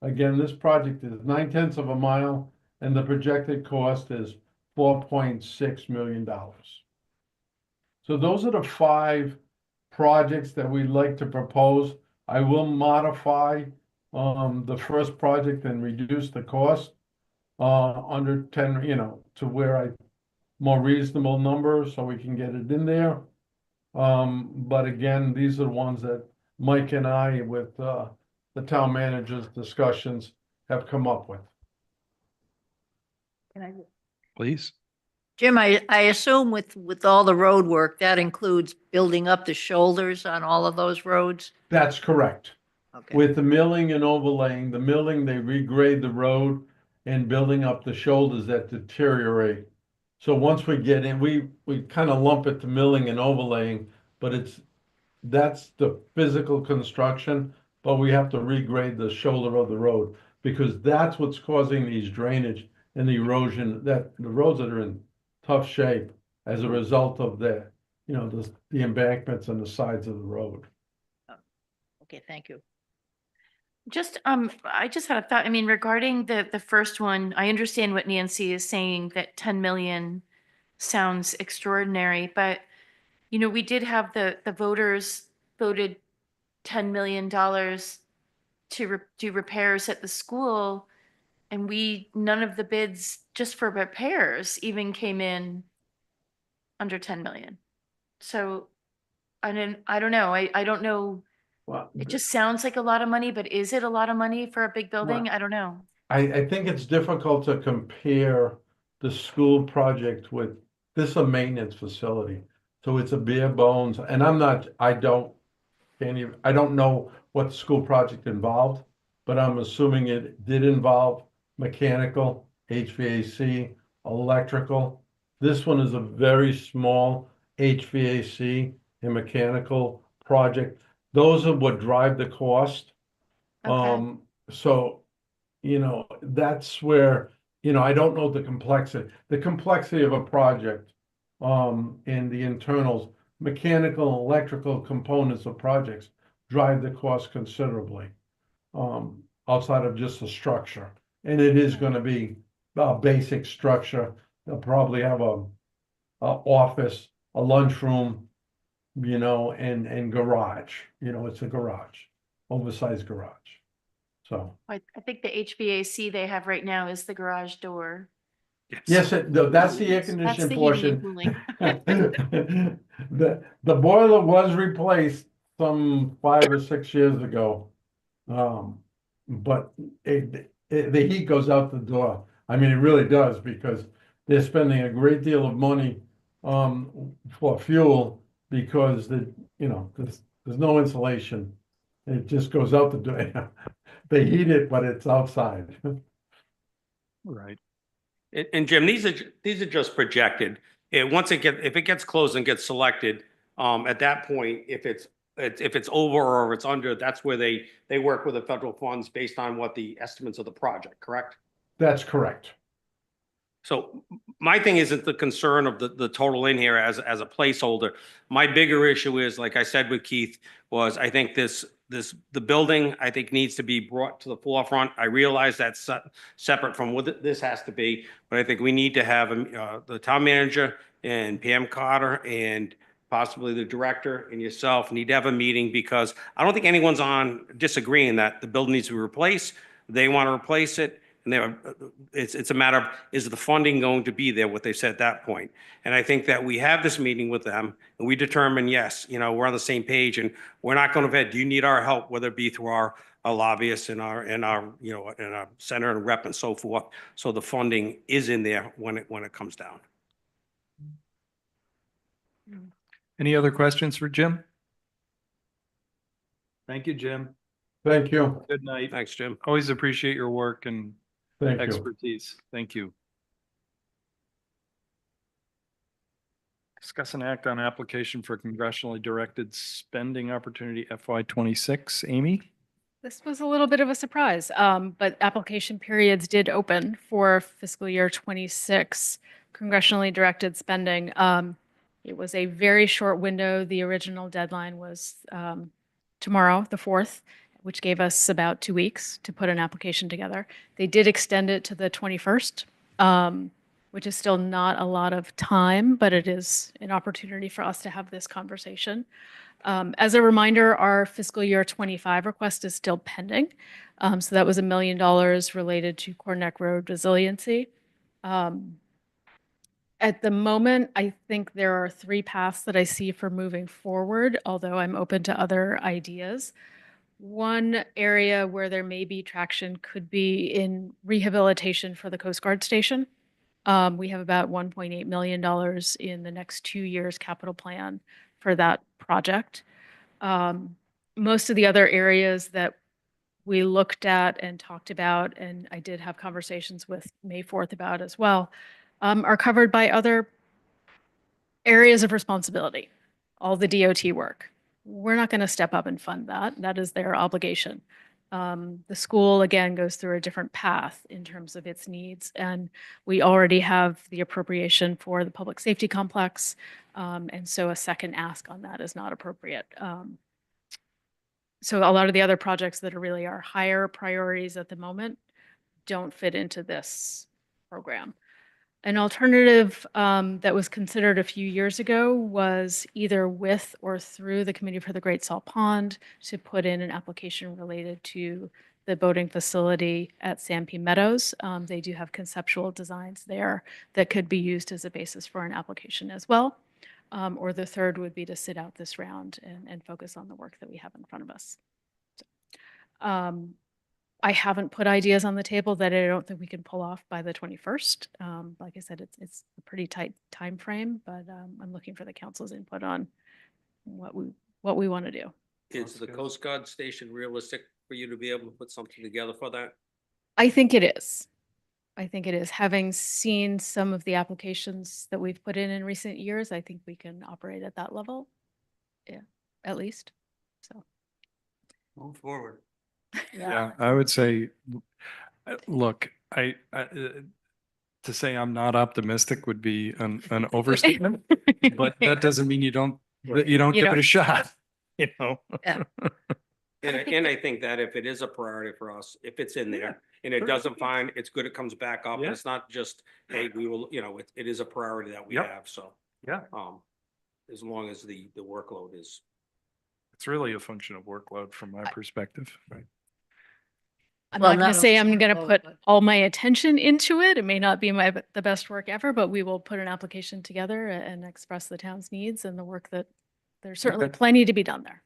Again, this project is 9/10 of a mile, and the projected cost is $4.6 million. So those are the 5 projects that we'd like to propose. I will modify the first project and reduce the cost under 10, to where more reasonable number so we can get it in there. But again, these are the ones that Mike and I, with the town manager's discussions, have come up with. Please. Jim, I assume with all the road work, that includes building up the shoulders on all of those roads? That's correct. Okay. With the milling and overlaying, they regrade the road and building up the shoulders that deteriorate. So once we get in, we kind of lump it to milling and overlaying, but that's the physical construction, but we have to regrade the shoulder of the road because that's what's causing these drainage and the erosion, that the roads that are in tough shape as a result of the embankments on the sides of the road. Okay, thank you. I just had a thought, regarding the first one, I understand what Nancy is saying, that 10 million sounds extraordinary, but, we did have the voters voted $10 million to do repairs at the school, and none of the bids just for repairs even came in under 10 million. So I don't know. I don't know. Well, It just sounds like a lot of money, but is it a lot of money for a big building? Well, I don't know. I think it's difficult to compare the school project with this, a maintenance facility. So it's a bare bones, and I don't know what the school project involved, but I'm assuming it did involve mechanical, HVAC, electrical. This one is a very small HVAC and mechanical project. Those are what drive the cost. Okay. So, that's where, I don't know the complexity of a project, and the internals, mechanical and electrical components of projects drive the cost considerably, outside of just the structure. And it is gonna be a basic structure. They'll probably have a office, a lunchroom, and garage, it's a garage, oversized garage. So, I think the HVAC they have right now is the garage door. yes, that's the air That's conditioning the heating and portion. cooling. The boiler was replaced some 5 or 6 years ago. But the heat goes out the door. I mean, it really does, because they're spending a great deal of money for fuel, because there's no insulation. It just goes out the door. They heat it, but it's outside. Right. And Jim, these are just projected. If it gets closed and gets selected, at that point, if it's over or if it's under, that's where they work with the federal funds based on what the estimates of the project, correct? That's correct. So my thing isn't the concern of the total in here as a placeholder. My bigger issue is, like I said with Keith, was I think the building, I think, needs to be brought to the forefront. I realize that's separate from what this has to be, but I think we need to have the town manager and Pam Carter and possibly the director and yourself need to have a meeting, because I don't think anyone's disagreeing that the building needs to be replaced. They want to replace it. And it's a matter of, is the funding going to be there, what they said at that point? And I think that we have this meeting with them and we determine, yes, we're on the same page, and we're not going to vet, do you need our help, whether it be through our lobbyists and our center and rep and so forth. So the funding is in there when it comes down. Any other questions for Jim? Thank you, Jim. Thank you. Good night. Thanks, Jim. Always appreciate your work and Thank you. expertise. Thank you. Discuss an act on application for congressionally directed spending opportunity FY26. Amy? This was a little bit of a surprise, but application periods did open for fiscal year 26 congressionally directed spending. It was a very short window. The original deadline was tomorrow, the 4th, which gave us about 2 weeks to put an application together. They did extend it to the 21st, which is still not a lot of time, but it is an opportunity for us to have this conversation. As a reminder, our fiscal year 25 request is still pending. So that was $1 million related to Corneck Road resiliency. At the moment, I think there are 3 paths that I see for moving forward, although I'm open to other ideas. One area where there may be traction could be in rehabilitation for the Coast Guard station. We have about $1.8 million in the next 2 years capital plan for that project. Most of the other areas that we looked at and talked about, and I did have conversations with May 4th about as well, are covered by other areas of responsibility, all the DOT work. We're not going to step up and fund that. That is their obligation. The school, again, goes through a different path in terms of its needs, and we already have the appropriation for the public safety complex, and so a second ask on that is not appropriate. So a lot of the other projects that are really our higher priorities at the moment don't fit into this program. An alternative that was considered a few years ago was either with or through the Committee for the Great Salt Pond to put in an application related to the boating facility at Sanpete Meadows. They do have conceptual designs there that could be used as a basis for an application as well. Or the third would be to sit out this round and focus on the work that we have in front of us. I haven't put ideas on the table that I don't think we can pull off by the 21st. Like I said, it's a pretty tight time frame, but I'm looking for the council's input on what we want to do. Is the Coast Guard station realistic for you to be able to put something together for that? I think it is. I think it is. Having seen some of the applications that we've put in recent years, I think we can operate at that level. Yeah, at least. So. Move forward. Yeah, I would say, look, to say I'm not optimistic would be an overstatement, but that doesn't mean you don't give it a shot, you know? Yeah. And I think that if it is a priority for us, if it's in there and it doesn't find, it's good, it comes back up. Yeah. And it's not just, hey, we will, it is a priority that we Yep. have. So, Yeah. as long as the workload is. It's really a function of workload from my perspective, right? I'm Well, not going not to say I'm only going to workload, put but- all my attention into it. It may not be the best work ever, but we will put an application together and express the town's needs and the work that there's certainly Okay. plenty to be done there.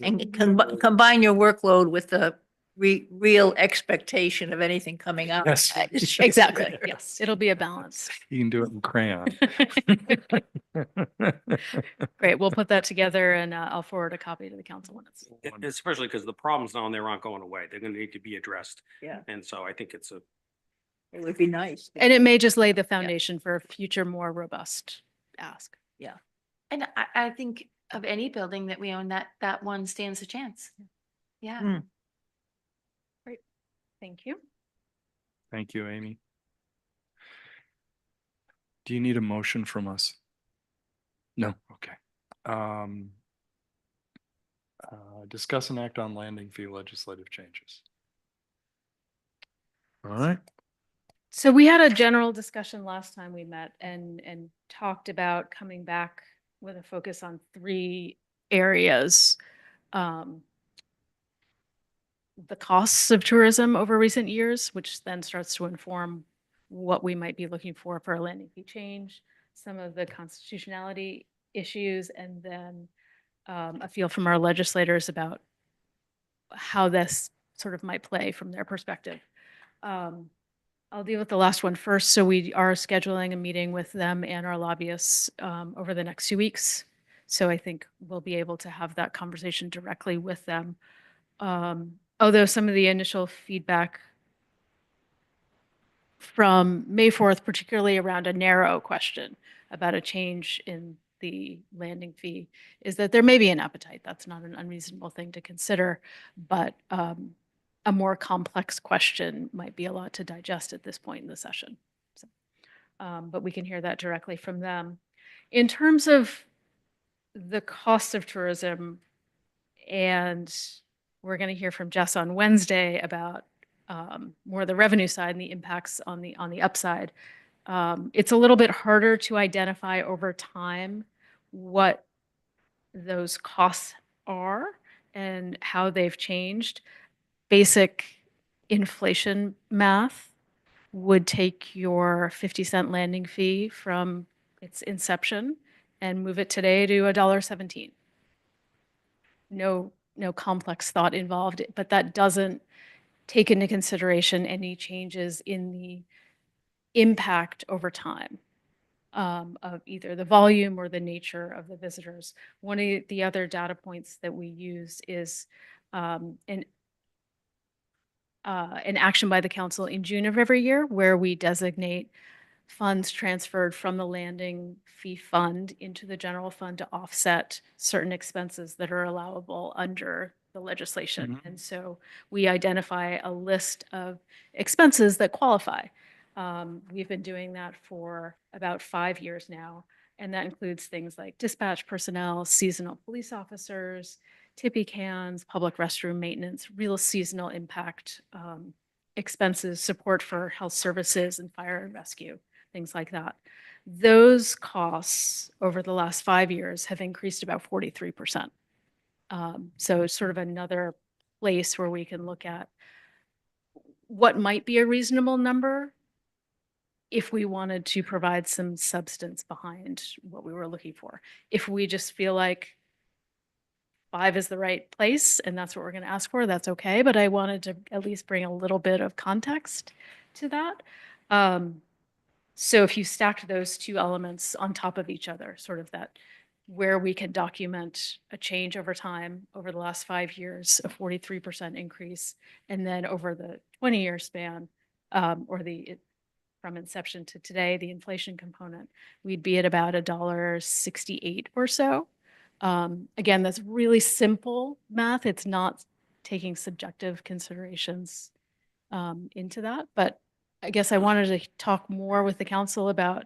And combine your workload with the real expectation of anything coming out. Yes. Exactly. Yes, it'll be a balance. You can do it in crayon. Great. We'll put that together and I'll forward a copy to the council when it's. Especially because the problems down there aren't going away. They're going to need to be addressed. Yeah, And so I think it's it would be nice. And it may just lay the foundation for a future more robust ask. And I think of any building that we own, that one stands a chance. Yeah. Mm. Thank you. Thank you, Amy. Do you need a motion from us? No, okay. Discuss and act on landing fee legislative changes. All right. So we had a general discussion last time we met and talked about coming back with a focus on 3 areas. The costs of tourism over recent years, which then starts to inform what we might be looking for a landing fee change, some of the constitutionality issues, and then a feel from our legislators about how this sort of might play from their perspective. I'll deal with the last one first. So we are scheduling a meeting with them and our lobbyists over the next 2 weeks. So I think we'll be able to have that conversation directly with them. Although some of the initial feedback from May 4th, particularly around a narrow question about a change in the landing fee, is that there may be an appetite. That's not an unreasonable thing to consider, but a more complex question might be a lot to digest at this point in the session. So, but we can hear that directly from them. In terms of the cost of tourism, and we're going to hear from Jess on Wednesday about more the revenue side and the impacts on the upside. It's a little bit harder to identify over time what those costs are and how they've changed. Basic inflation math would take your 50-cent landing fee from its inception and move it today to $1.17. No complex thought involved, but that doesn't take into consideration any changes in the impact over time of either the volume or the nature of the visitors. One of the other data points that we use is an action by the council in June of every year where we designate funds transferred from the landing fee fund into the general fund to offset certain expenses that are allowable under the legislation. Mhm. And so we identify a list of expenses that qualify. We've been doing that for about 5 years now, and that includes things like dispatch personnel, seasonal police officers, tippy cans, public restroom maintenance, real seasonal impact expenses, support for health services and fire and rescue, things like that. Those costs over the last 5 years have increased about 43%. So it's sort of another place where we can look at what might be a reasonable number if we wanted to provide some substance behind what we were looking for. If we just feel like 5 is the right place and that's what we're going to ask for, that's okay. But I wanted to at least bring a little bit of context to that. So if you stacked those two elements on top of each other, sort of that where we can document a change over time, over the last 5 years, a 43% increase, and then over the 20-year span, from inception to today, the inflation component, we'd be at about $1.68 or so. Again, that's really simple math. It's not taking subjective considerations into that, but I guess I wanted to talk more with the council about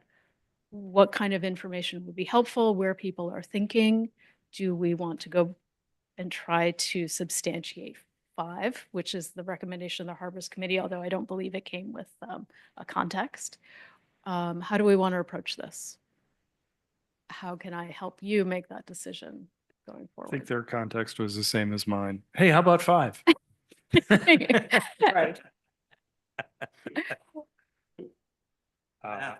what kind of information would be helpful, where people are thinking. Do we want to go and try to substantiate 5, which is the recommendation of the Harbors Committee, although I don't believe it came with a context. How do we want to approach this? How can I help you make that decision going I think forward? their context was the same as mine. Hey, how about 5? Right. Yeah.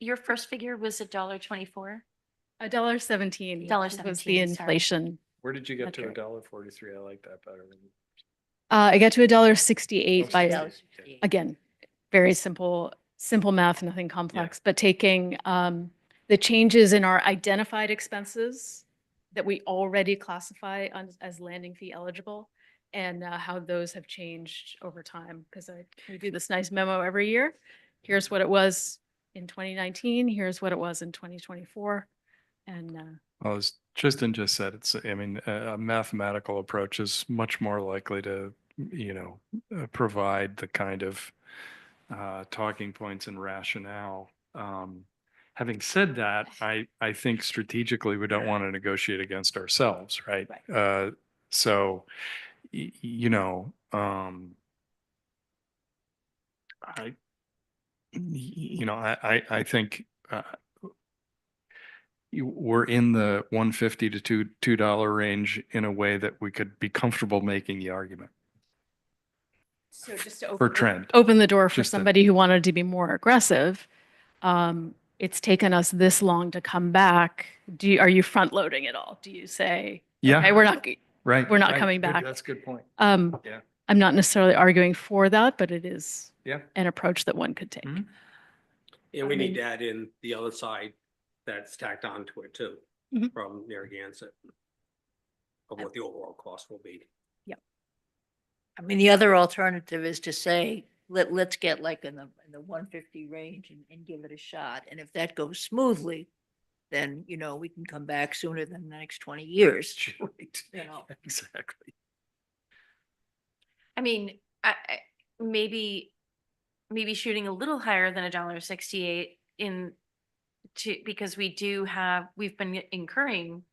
Your first figure was $1.24? $1.17 was the $1.17, sorry. inflation. Where did you get to Metric. $1.43? I like that better. I get to $1.68 by, $1.68. again, very simple math, nothing complex, but taking the changes in our identified expenses that we already classify as landing fee eligible and how those have changed over time. Because we do this nice memo every year. Here's what it was in 2019. Here's what it was in 2024. And Well, as Tristan just said, I mean, a mathematical approach is much more likely to, provide the kind of talking points and rationale. Having said that, I think strategically we don't want to negotiate against ourselves, right? So, I think we're in the $1.50 to $2 range in a way that we could be comfortable making the argument so just to for trend. open the door for Just to- somebody who wanted to be more aggressive. It's taken us this long to come back. Are you front loading it all? Do you say, Yeah. okay, we're not Right. we're not right, coming good, back. That's a good point. Yeah. I'm not necessarily arguing for that, but it is Yeah. an approach that one could take. Mhm. And we need to add in the other side that's tacked onto it too, Mhm. from Narragansett of what the overall cost will be. I mean, the other alternative is to say, let's get like in the 150 range and give it a shot. And if that goes smoothly, then, we can come back sooner than the next 20 years. Right. You know. Exactly. I mean, maybe shooting a little higher than $1.68 because we've been incurring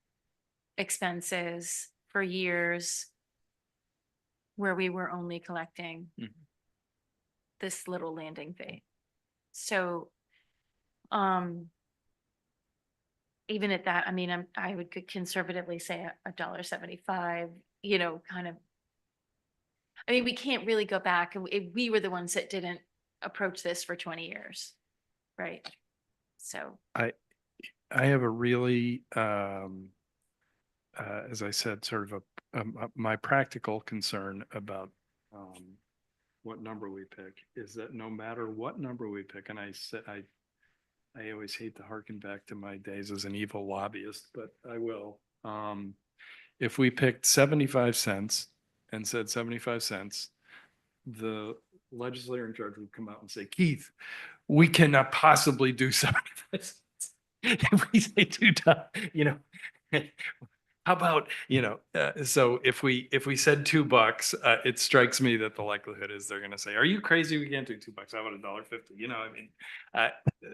expenses for years where we were only collecting Mhm. this little landing fee. So, even at that, I mean, I would conservatively say $1.75, kind of. I mean, we can't really go back. We were the ones that didn't approach this for 20 years, right? So. I have a really, as I said, sort of my practical concern about what number we pick is that no matter what number we pick, and I always hate to harken back to my days as an evil lobbyist, but I will. If we picked 75 cents and said 75 cents, the legislator in charge would come out and say, Keith, we cannot possibly do 75 cents. If we say $2, how about, so if we said $2, it strikes me that the likelihood is they're going to say, are you crazy? We can't do $2. How about $1.50? I mean,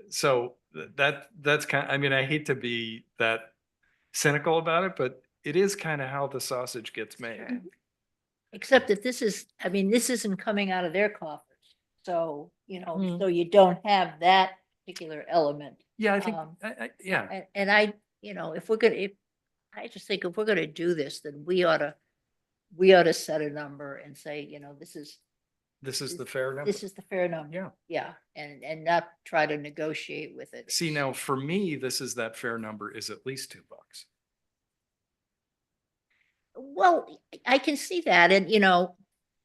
so that's kind of, I mean, I hate to be that cynical about it, but it is kind of how the sausage gets made. Sure. Except that this isn't coming out of their coffers. So, Mm. so you don't have that particular element. Yeah, I think, Um, yeah. And I just think if we're gonna do this, then we ought to set a number and say, This is the fair number? This is the fair number. Yeah. Yeah, and not try to negotiate with it. See, now for me, this is that fair number is at least $2. Well, I can see that, and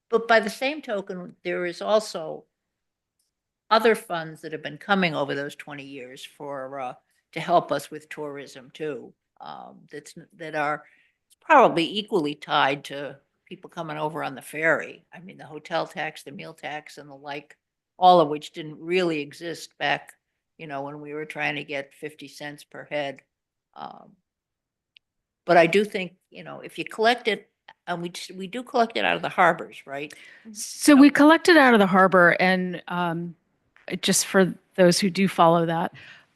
but by the same token, there is also other funds that have been coming over those 20 years for, to help us with tourism too. That are probably equally tied to people coming over on the ferry. I mean, the hotel tax, the meal tax and the like, all of which didn't really exist back, when we were trying to get 50 cents per head. But I do think, if you collect it, and we do collect it out of the harbors, right? So we collected out of the harbor, and just for those who do follow that,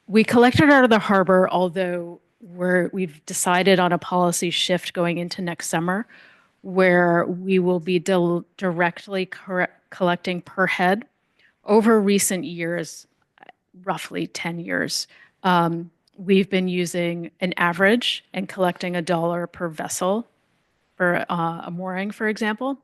we collected out of the harbor, although we've decided on a policy shift going into next summer, where we will be directly collecting per head. Over recent years, roughly 10 years, we've been using an average and collecting $1 per vessel for a mooring, for example,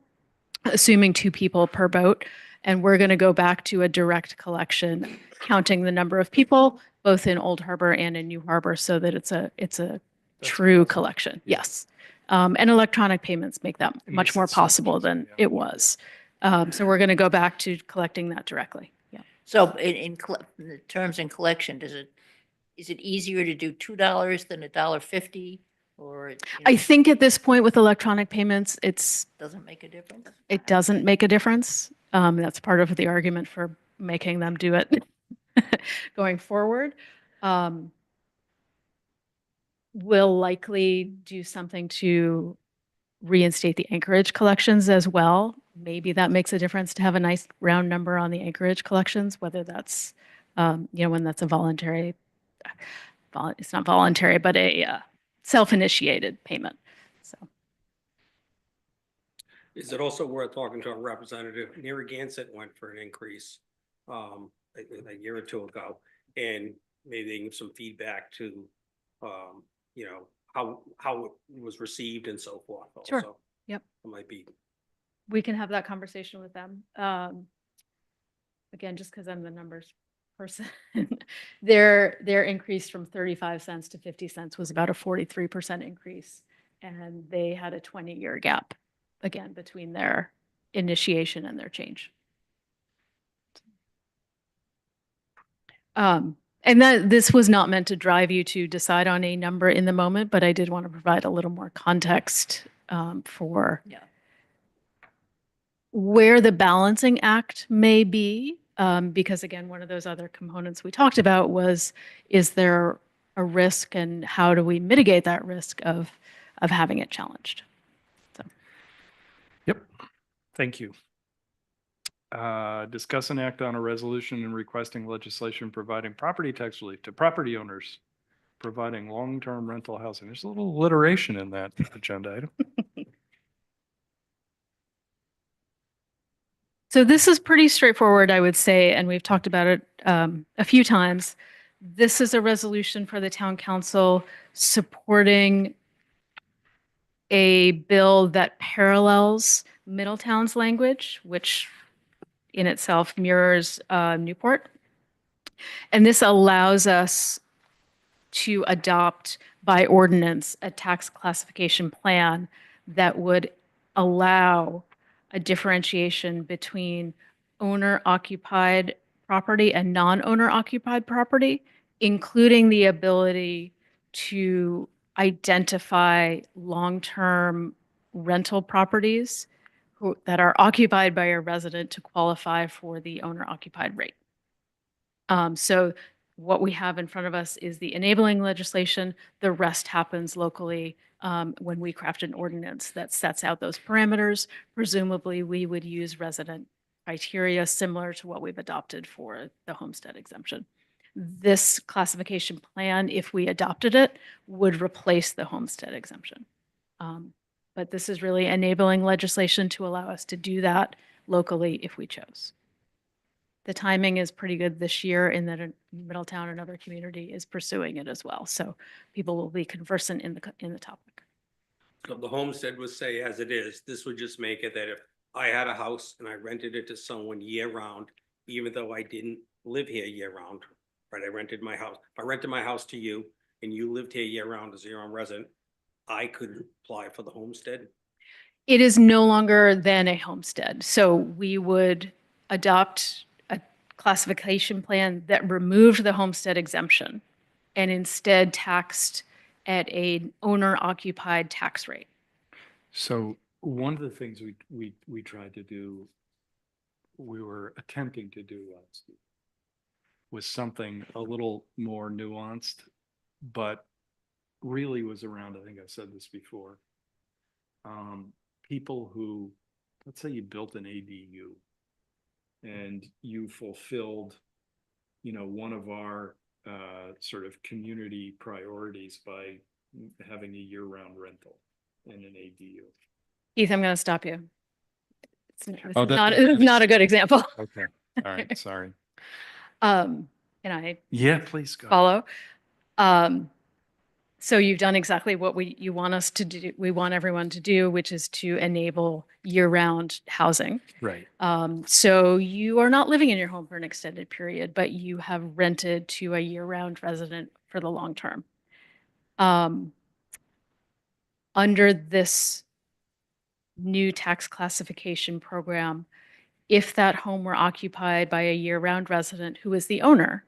assuming 2 people per boat. And we're going to go back to a direct collection, counting the number of people, both in Old Harbor and in New Harbor, so that it's a true collection. Yes. And electronic payments make that much Makes more it so much possible easier, than yeah. it was. So we're going to go back to collecting that directly. Yeah. So in the terms in collection, is it easier to do $2 than $1.50? Or I think at this point with electronic payments, it doesn't make a difference? doesn't make a difference. That's part of the argument for making them do it going forward. We'll likely do something to reinstate the Anchorage collections as well. Maybe that makes a difference to have a nice round number on the Anchorage collections, whether that's, when that's a voluntary, it's not voluntary, but a self-initiated payment. So. Is it also worth talking to a representative? Narragansett went for an increase a year or two ago, and maybe they can give some feedback to how it was received and so forth. Sure. Also. Yep. It might be. We can have that conversation with them. Again, just because I'm the numbers person, their increase from 35 cents to 50 cents was about a 43% increase. And they had a 20-year gap, again, between their initiation and their change. And this was not meant to drive you to decide on a number in the moment, but I did want to provide a little more context for where the balancing act may be. Because again, one of those other components we talked about was, is there a risk and how do we mitigate that risk of having it challenged? So. Yep. Thank you. Discuss and act on a resolution and requesting legislation providing property tax relief to property owners providing long-term rental housing. There's a little alliteration in that agenda item. So this is pretty straightforward, I would say, and we've talked about it a few times. This is a resolution for the town council supporting a bill that parallels Middletown's language, which in itself mirrors Newport. And this allows us to adopt by ordinance a tax classification plan that would allow a differentiation between owner-occupied property and non-owner occupied property, including the ability to identify long-term rental properties that are occupied by a resident to qualify for the owner-occupied rate. So what we have in front of us is the enabling legislation. The rest happens locally when we craft an ordinance that sets out those parameters. Presumably, we would use resident criteria similar to what we've adopted for the homestead exemption. This classification plan, if we adopted it, would replace the homestead exemption. But this is really enabling legislation to allow us to do that locally if we chose. The timing is pretty good this year in that Middletown, another community, is pursuing it as well. So people will be conversant in the topic. So the homestead would say as it is, this would just make it that if I had a house and I rented it to someone year round, even though I didn't live here year round. Right, I rented my house. If I rented my house to you and you lived here year round as your own resident, I could apply for the homestead. It is no longer than a homestead. So we would adopt a classification plan that removed the homestead exemption and instead taxed at an owner-occupied tax rate. So one of the things we tried to do, we were attempting to do last week, was something a little more nuanced, but really was around, I think I said this before. People who, let's say you built an ADU and you fulfilled, one of our sort of community priorities by having a year-round rental in an ADU. Keith, I'm going to stop you. This Oh, is not a good example. Okay. All right. Sorry. Can I Yeah, please go. follow? So you've done exactly what you want us to do. We want everyone to do, which is to enable year-round housing. Right. So you are not living in your home for an extended period, but you have rented to a year-round resident for the long term. Under this new tax classification program, if that home were occupied by a year-round resident who is the owner,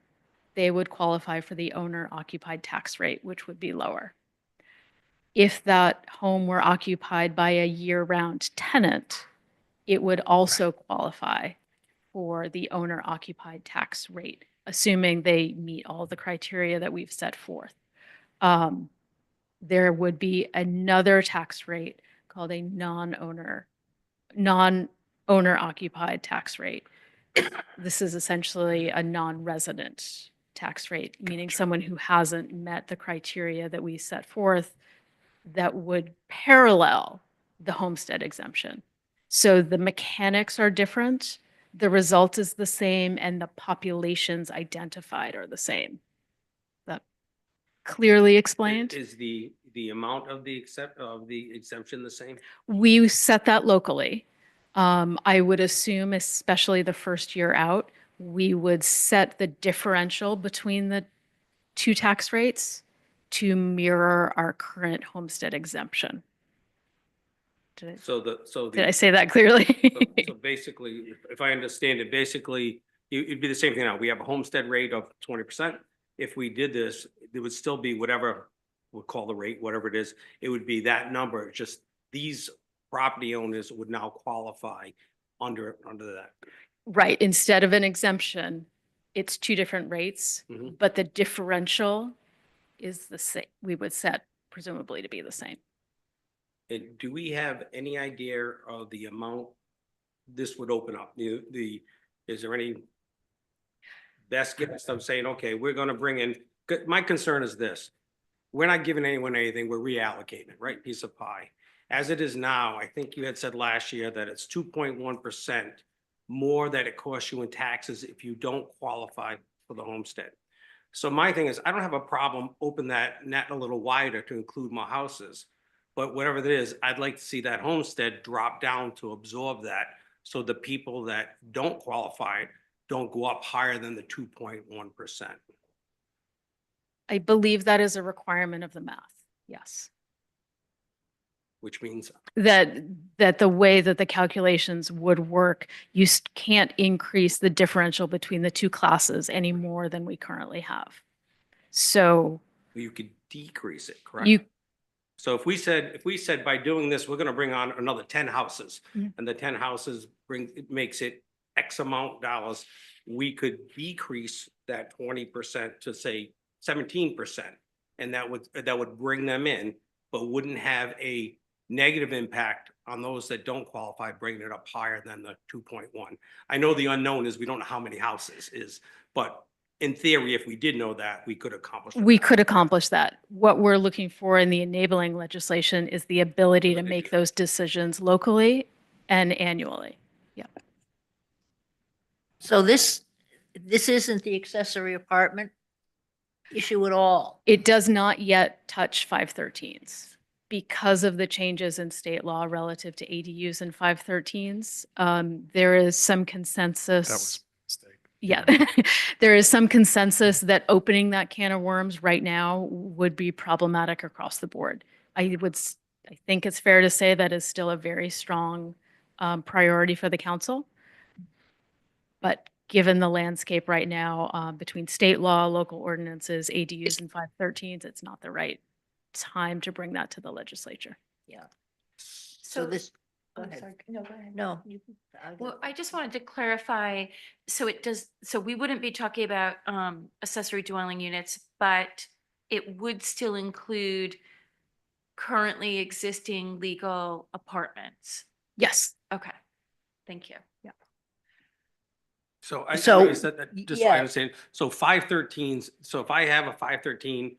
they would qualify for the owner-occupied tax rate, which would be lower. If that home were occupied by a year-round tenant, it would also qualify for the owner-occupied tax rate, assuming they meet all the criteria that we've set forth. There would be another tax rate called a non-owner occupied tax rate. This is essentially a non-resident tax rate, meaning someone who hasn't met the criteria that we set forth that would parallel the homestead exemption. So the mechanics are different, the result is the same, and the populations identified are the same. That clearly explained? Is the amount of the exemption the same? We set that locally. I would assume, especially the first year out, we would set the differential between the two tax rates to mirror our current homestead exemption. Did I say that clearly? So basically, if I understand it, basically, it'd be the same thing now. We have a homestead rate of 20%. If we did this, it would still be whatever we'll call the rate, whatever it is, it would be that number. It's just these property owners would now qualify under that. Right. Instead of an exemption, it's two different rates, Mhm. but the differential is the same. We would set presumably to be the same. And do we have any idea of the amount this would open up? Is there any best guess of saying, okay, we're gonna bring in, my concern is this. We're not giving anyone anything, we're reallocating it, right? Piece of pie. As it is now, I think you had said last year that it's 2.1% more that it costs you in taxes if you don't qualify for the homestead. So my thing is, I don't have a problem open that net a little wider to include more houses. But whatever it is, I'd like to see that homestead drop down to absorb that. So the people that don't qualify don't go up higher than the 2.1%. I believe that is a requirement of the math. Yes. Which means That the way that the calculations would work, you can't increase the differential between the two classes any more than we currently have. So you could decrease it, correct? you, So if we said by doing this, we're gonna bring on another 10 houses, Mhm. and the 10 houses it makes it X amount dollars, we could decrease that 20% to say 17%. And that would bring them in, but wouldn't have a negative impact on those that don't qualify, bringing it up higher than the 2.1. I know the unknown is we don't know how many houses is, but in theory, if we did know that, we could accomplish. we could accomplish that. What we're looking for in the enabling legislation is the ability to make those decisions locally and annually. Yeah. So this isn't the accessory apartment issue at all. It does not yet touch 513s because of the changes in state law relative to ADUs and 513s, there is some consensus. That was a mistake. Yeah, there is some consensus that opening that can of worms right now would be problematic across the board. I think it's fair to say that is still a very strong priority for the council. But given the landscape right now between state law, local ordinances, ADUs and 513s, it's not the right time to bring that to the legislature. Yeah. So So this, go I'm ahead. sorry. No, go ahead. No. Well, I just wanted to clarify, so so we wouldn't be talking about accessory dwelling units, but it would still include currently existing legal apartments. Yes. Okay, thank you. So I So, noticed that, just so I yeah. understand, so 513s, so if I have a 513,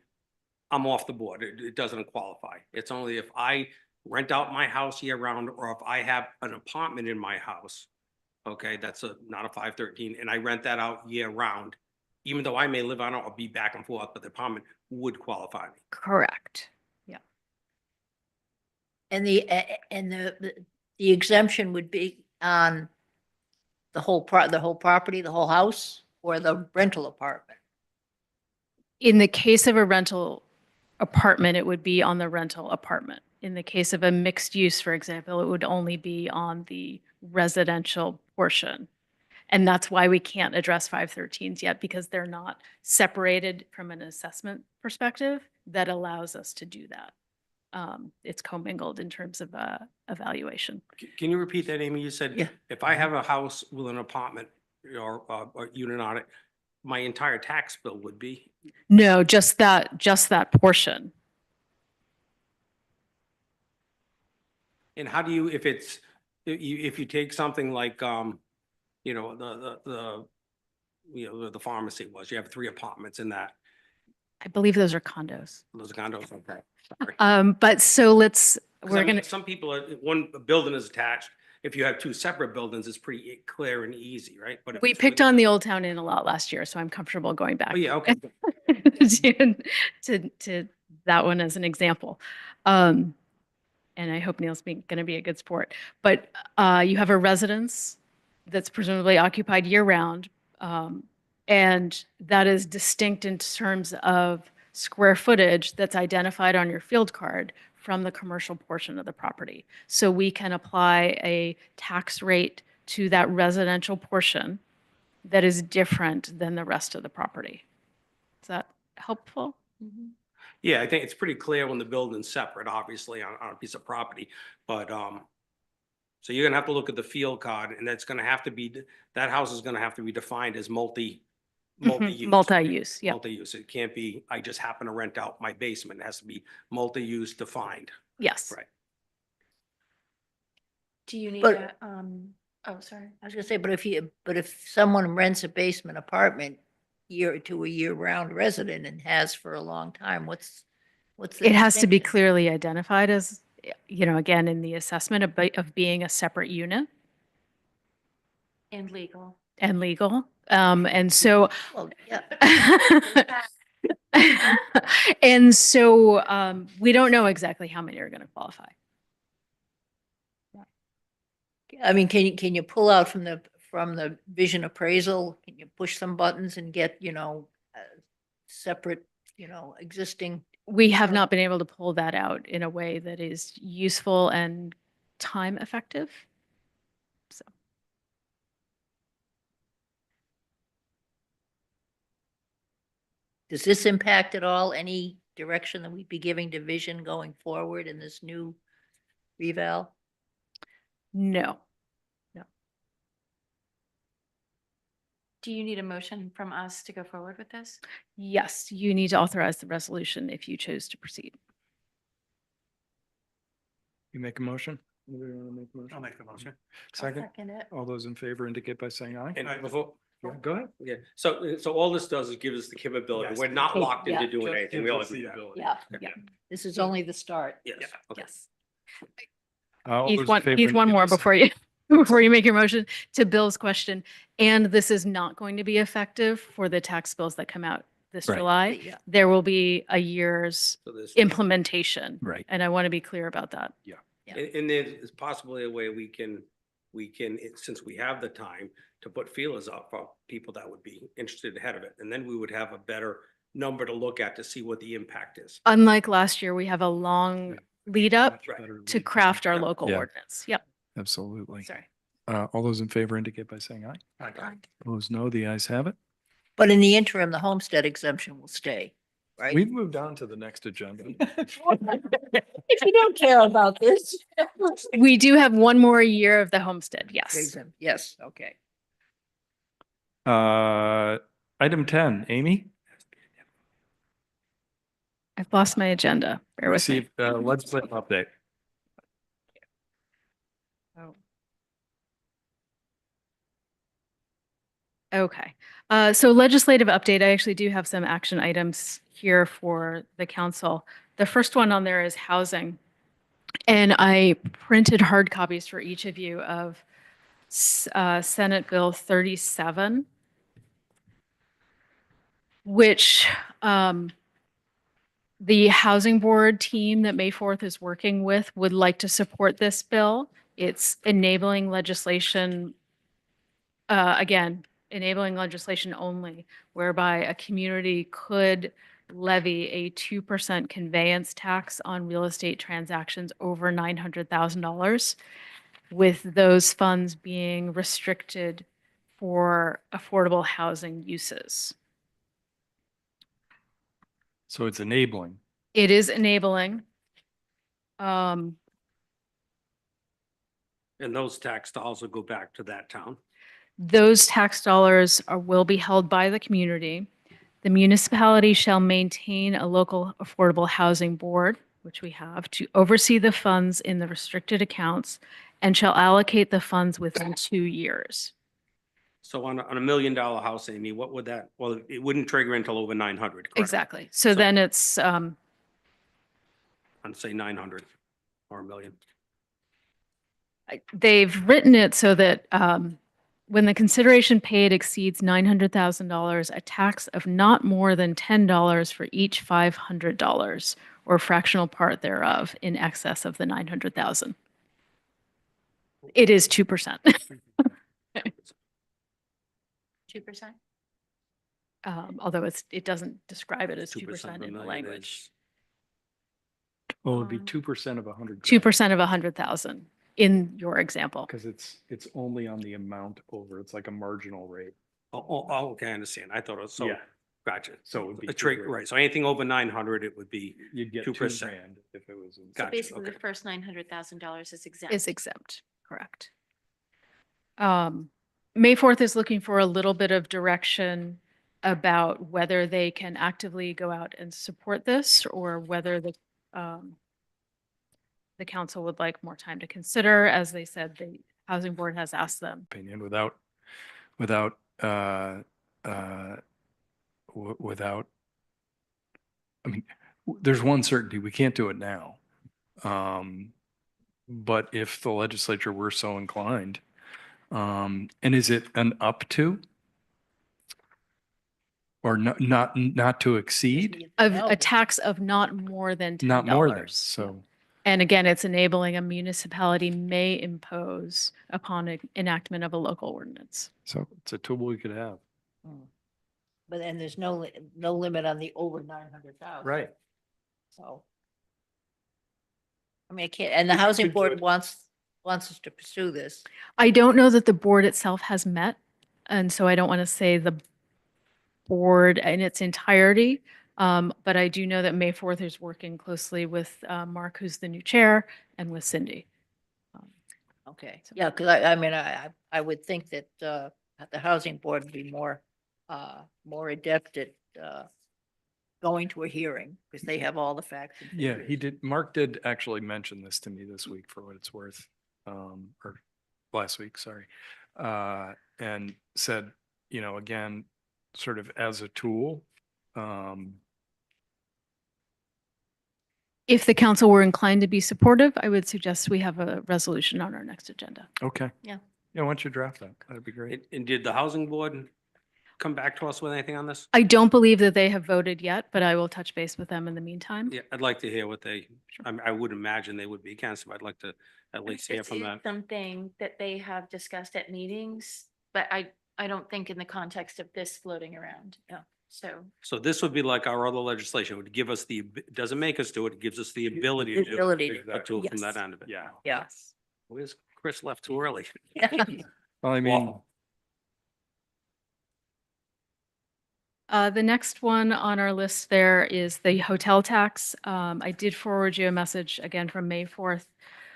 I'm off the board. It doesn't qualify. It's only if I rent out my house year round, or if I have an apartment in my house. Okay, that's not a 513, and I rent that out year round. Even though I may live on it or be back and forth, but the apartment would qualify me. Correct. And the exemption would be on the whole property, the whole house, or the rental apartment? In the case of a rental apartment, it would be on the rental apartment. In the case of a mixed use, for example, it would only be on the residential portion. And that's why we can't address 513s yet, because they're not separated from an assessment perspective that allows us to do that. It's commingled in terms of evaluation. Can you repeat that, Amy? You said, Yeah. if I have a house with an apartment or a unit on it, my entire tax bill would be? No, just that portion. And how do you, if it's, if you take something like, you know, the pharmacy was, you have 3 apartments in that, I believe those are condos. those condos, okay. Sorry. But so 'Cause I we're mean, going to, some people are, one building is attached. If you have 2 separate buildings, it's pretty clear and easy, right? But if we it's picked within- on the Old Town Inn a lot last year, so I'm comfortable going back Oh, yeah, okay. to that one as an example. And I hope Neil's going to be a good sport. But you have a residence that's presumably occupied year round. And that is distinct in terms of square footage that's identified on your field card from the commercial portion of the property. So we can apply a tax rate to that residential portion that is different than the rest of the property. Is that helpful? Yeah, I think it's pretty clear when the building's separate, obviously, on a piece of property, but, so you're gonna have to look at the field card, and that's gonna have to be, that house is gonna have to be defined as multi-use. Multi-use, yeah. Multi-use. It can't be, I just happen to rent out my basement. It has to be multi-use defined. Yes. Right. Do you need But- oh, sorry. I was gonna say, but if someone rents a basement apartment to a year-round resident and has for a long time, what's the It has to be distinction? clearly identified as, again, in the assessment of being a separate unit And legal. and legal. And so, Well, yeah, and so we don't know exactly how many are going to qualify. I mean, can you pull out from the vision appraisal? Can you push some buttons and get, separate, existing? We have not been able to pull that out in a way that is useful and time effective. So. Does this impact at all any direction that we'd be giving to vision going forward in this new reval? No. Do you need a motion from us to go forward with this? Yes, you need to authorize the resolution if you chose to proceed. You make a motion? Anybody want to make a motion? I'll make the motion. Second, it. all those in favor indicate by saying aye. And before, Yeah, go ahead. yeah, so all this does is give us the capability. Yes. We're not locked into Yeah. doing Just anything. We gives all us agree the with that. ability. Yeah, Okay. this is only the start. Yes, okay. Yes. All Heath, those in favor Heath, one indicate more by saying- before you, before you make your motion to Bill's question. And this is not going to be effective for the tax bills that come out this Right. July, Yeah. there will be a year's So this. implementation. Right. And I want to be clear about that. And there's possibly a way we can, since we have the time, to put feelers out for people that would be interested ahead of it. And then we would have a better number to look at to see what the impact is. Unlike last year, we have a long lead up Much Right. better to lead. craft our Yeah. local Yeah. ordinance. Yep. Absolutely. Sorry. All those in favor indicate by saying aye. Opposed, no. The ayes have it. But in the interim, the homestead exemption will stay, right? We've moved on to the next agenda. If you don't care about this. We do have one more year of the homestead. Yes. Yes, okay. Item 10, Amy? I've lost my agenda. Bear with me. Receive legislative update. Oh. Okay, so legislative update, I actually do have some action items here for the council. The first one on there is housing. And I printed hard copies for each of you of Senate Bill 37, which the Housing Board team that May 4th is working with would like to support this bill. It's enabling legislation, again, enabling legislation only, whereby a community could levy a 2% conveyance tax on real estate transactions over $900,000, with those funds being restricted for affordable housing uses. So it's enabling. It is enabling. Um, And those tax dollars will go back to that town. Those tax dollars will be held by the community. The municipality shall maintain a local affordable housing board, which we have, to oversee the funds in the restricted accounts and shall allocate the funds within 2 years. So on a $1 million house, Amy, what would that, well, it wouldn't trigger until over 900, correct? Exactly. So So- then it's, I'd say 900 or 1 million. they've written it so that when the consideration paid exceeds $900,000, a tax of not more than $10 for each $500 or fractional part thereof in excess of the 900,000. It is 2%. 2%? Although it doesn't describe it as 2% 2% of a in the million language. Well, it'd be Um, 2% of 100. 2% of 100,000 in your example. Because it's only on the amount over. It's like a marginal rate. Oh, okay, I understand. I thought it was, so, Yeah. gotcha. So it would be A two trade, grand. right, so anything over 900, it would be, You'd get 2%. $2,000 if it was. in- So Gotcha, basically, the okay. first $900,000 is exempt. Is exempt, correct. May 4th is looking for a little bit of direction about whether they can actively go out and support this or whether the council would like more time to consider. As they said, the housing board has asked them. Opinion without, without, I mean, there's one certainty, we can't do it now. But if the legislature were so inclined, and is it an up to? Or not to exceed? Of a tax of not more than $10. Not more than, so, And again, it's enabling a municipality may impose upon enactment of a local ordinance. so it's a tool we could have. But then there's no limit on the over 900,000. So. I mean, I can't, and the housing could do board it. wants us to pursue this. I don't know that the board itself has met, and so I don't want to say the board in its entirety. But I do know that May 4th is working closely with Mark, who's the new chair, and with Cindy. Okay, yeah, because I mean, I would think that the housing board would be more adept at going to a hearing because they have all the facts. and Yeah, figures. he did. Mark did actually mention this to me this week for what it's worth, or last week, sorry. And said, again, sort of as a tool, If the council were inclined to be supportive, I would suggest we have a resolution on our next agenda. okay. Yeah. Yeah, why don't you draft that? That'd be great. and did the housing board, come back to us with anything on this? I don't believe that they have voted yet, but I will touch base with them in the meantime. Yeah, I'd like to hear what they, I would imagine they would be against, but I'd like to at least hear This from is that. something that they have discussed at meetings, but I don't think in the context of this floating around. No. So So this would be like our other legislation, it would give us doesn't make us do it, it gives us the ability to do it. Ability to- Do it from that yes. end of it. Yeah. Yeah. Where's Chris left too early? Well, I mean, The next one on our list there is the hotel tax. I did forward you a message again from May 4th,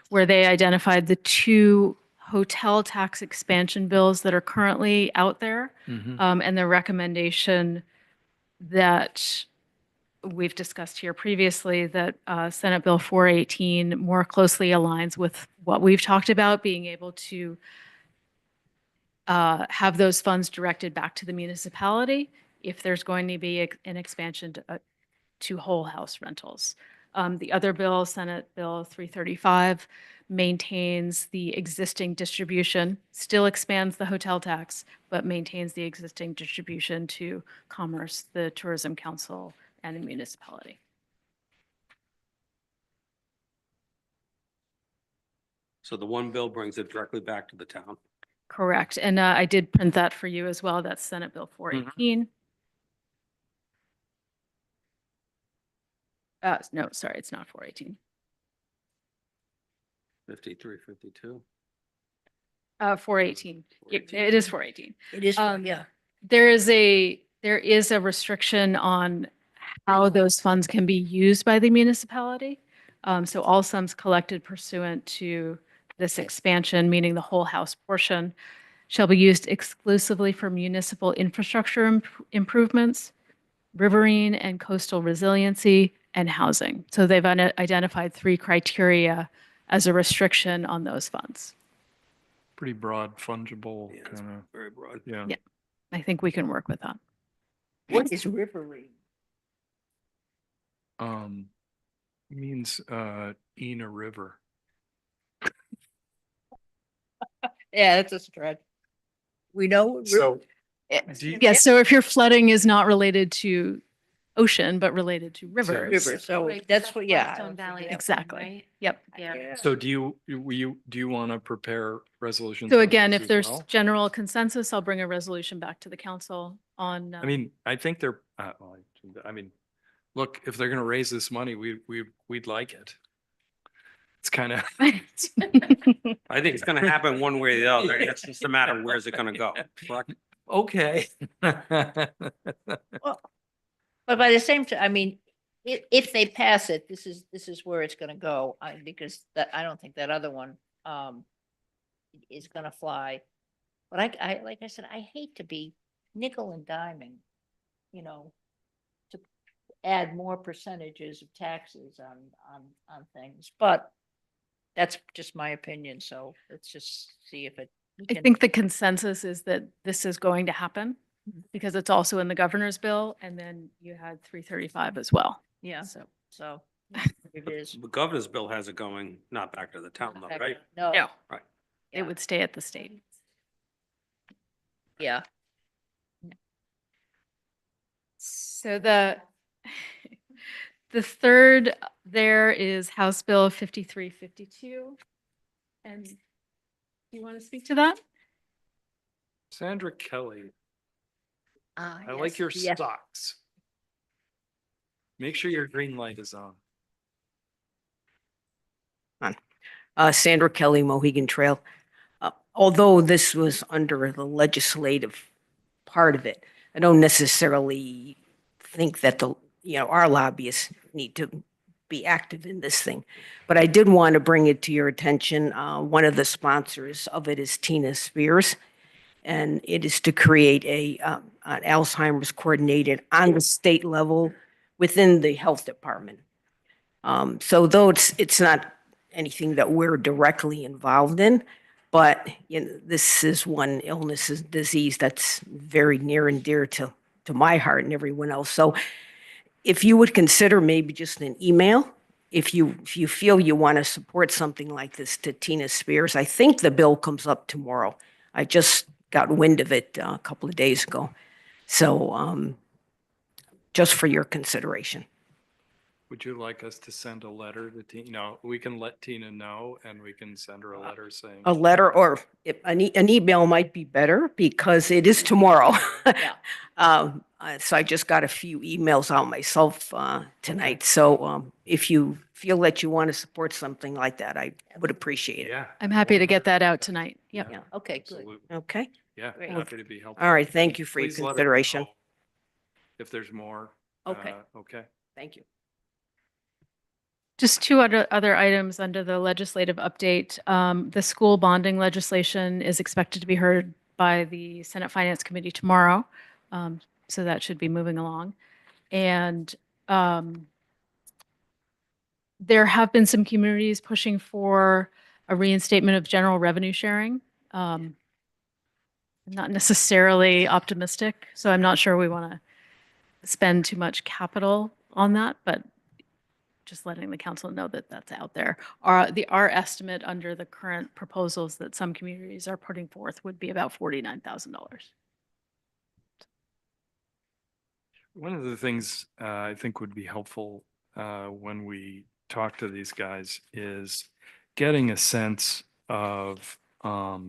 where they identified the 2 hotel tax expansion bills that are currently out there, mhm. and the recommendation that we've discussed here previously, that Senate Bill 418 more closely aligns with what we've talked about, being able to have those funds directed back to the municipality if there's going to be an expansion to whole house rentals. The other bill, Senate Bill 335, maintains the existing distribution, still expands the hotel tax, but maintains the existing distribution to Commerce, the Tourism Council, and the municipality. So the one bill brings it directly back to the town. Correct. And I did print that for you as well. That's Senate Bill 418. No, sorry, it's not 418. 53, 52. 418. It is 418. It is, yeah. There is a restriction on how those funds can be used by the municipality. So all sums collected pursuant to this expansion, meaning the whole house portion, shall be used exclusively for municipal infrastructure improvements, riverine and coastal resiliency, and housing. So they've identified 3 criteria as a restriction on those funds. Pretty broad, fungible Yeah, it's kind of, very broad. yeah. Yeah. I think we can work with that. What is riverine? Means in a river. Yeah, that's a stretch. We know. what So, river- do you- Yes, so if your flooding is not related to ocean, but related to rivers. River, so Right, that's what, yeah. Yellowstone Valley. Exactly. Right? Yep. Yeah. So do you want to prepare resolutions? So on again, these if as there's well? general consensus, I'll bring a resolution back to the council on. I mean, I think they're, well, I mean, look, if they're going to raise this money, we'd like it. It's kind of, I think it's gonna happen one way or the other. It's just a matter of where's it gonna go. Correct? okay. But by the same time, I mean, if they pass it, this is where it's gonna go, because that, I don't think that other one, is gonna fly. But I, like I said, I hate to be nickel and diming, you know, to add more percentages of taxes on things, but that's just my opinion, so let's just see if it. we I can- think the consensus is that this is going to happen because it's also in the governor's bill, and then you had 335 as well. Yeah, So so it is. The governor's bill has it going, not back to the town though, right? No. No. Right. it would stay at the state. Yeah. So the third there is House Bill 5352. And do you want to speak to that? Sandra Kelly, Ah, I like yes, your yes. socks. Make sure your green light is on. Sandra Kelly, Mohegan Trail. Although this was under the legislative part of it, I don't necessarily think that our lobbyists need to be active in this thing. But I did want to bring it to your attention. One of the sponsors of it is Tina Spears, and it is to create an Alzheimer's coordinator on the state level within the health department. So though it's not anything that we're directly involved in, but this is one illness, disease that's very near and dear to my heart and everyone else. So if you would consider maybe just an email, if you feel you want to support something like this to Tina Spears, I think the bill comes up tomorrow. I just got wind of it a couple of days ago. So just for your consideration. Would you like us to send a letter to Tina? No, we can let Tina know and we can send her a letter saying. A letter or an email might be better because it is tomorrow. Yeah. So I just got a few emails out myself tonight. So if you feel that you want to support something like that, I would appreciate it. Yeah. I'm happy to get that out tonight. Yep. Yeah, okay, good. Absolutely. Okay. Yeah, Great. happy to be helpful. All right. Thank you for your Please let us consideration. know if there's more. Okay. Okay. Thank you. Just two other items under the legislative update. The school bonding legislation is expected to be heard by the Senate Finance Committee tomorrow. So that should be moving along. And there have been some communities pushing for a reinstatement of general revenue sharing. I'm not necessarily optimistic, so I'm not sure we want to spend too much capital on that, but just letting the council know that that's out there. Our estimate under the current proposals that some communities are putting forth would be about $49,000. One of the things I think would be helpful when we talk to these guys is getting a sense of how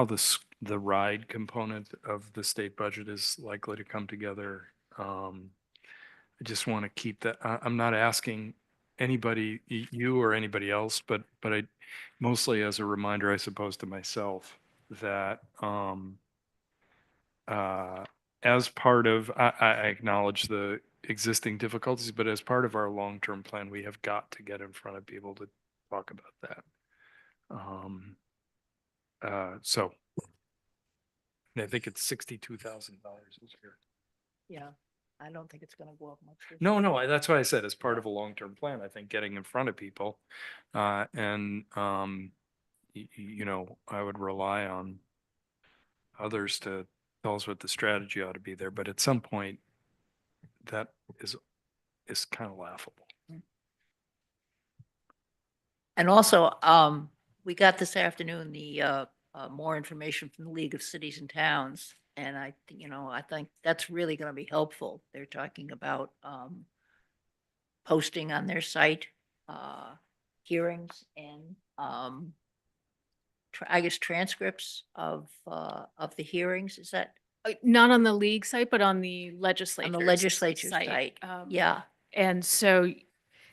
the ride component of the state budget is likely to come together. I just want to keep that. I'm not asking anybody, you or anybody else, but I mostly as a reminder, I suppose, to myself that as part of, I acknowledge the existing difficulties, but as part of our long-term plan, we have got to get in front of people to talk about that. So I think it's $62,000 this year. Yeah, I don't think it's gonna go up much. this No, year. no, that's why I said as part of a long-term plan, I think getting in front of people, and you know, I would rely on others to tell us what the strategy ought to be there, but at some point, that is kind of laughable. And also, we got this afternoon, the more information from the League of Cities and Towns. And I think that's really gonna be helpful. They're talking about posting on their site, hearings and I guess transcripts of the hearings. Is that Not on the league site, but on the legislature. legislature's site? Yeah, And so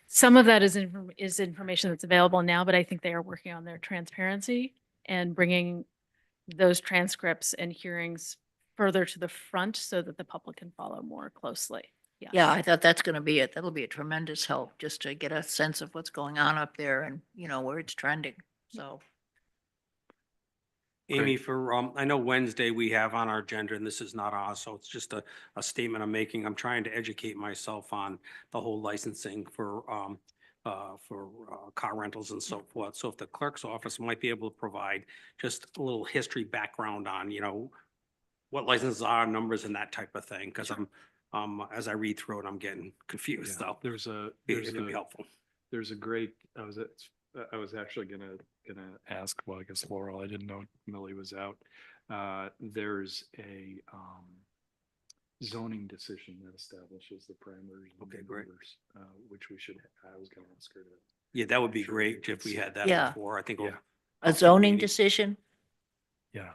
some of that is information that's available now, but I think they are working on their transparency and bringing those transcripts and hearings further to the front so that the public can follow more closely. Yes. yeah, I thought that's gonna be it. That'll be a tremendous help just to get a sense of what's going on up there and, where it's trending. So. Amy, for, I know Wednesday we have on our agenda, and this is not ours, so it's just a statement I'm making. I'm trying to educate myself on the whole licensing for car rentals and so forth. So if the clerk's office might be able to provide just a little history background on, what licenses are, numbers and that type of thing, because as I read through it, I'm getting confused, so There's it there's could be a, helpful. there's a great, I was actually gonna ask, well, I guess Laurel, I didn't know Millie was out. There's a zoning decision that establishes the parameters. and Okay, great. numbers, which we should, I was gonna ask her to. Yeah, that would be Sure, great we if could we see. had that Yeah. before. I think. Yeah. A zoning decision? Yeah.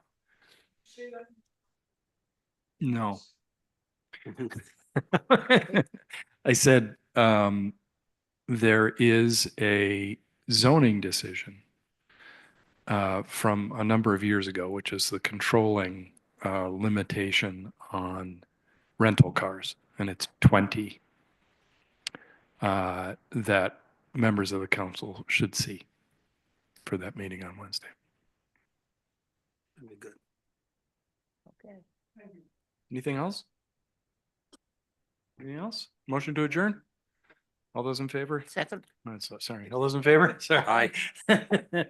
No. I said, there is a zoning decision from a number of years ago, which is the controlling limitation on rental cars, and it's 20 that members of the council should see for that meeting on Wednesday. That'd be good. Okay. Anything else? Anything else? Motion to adjourn? All those in favor? Second. Sorry. All those in favor? Sorry. Aye.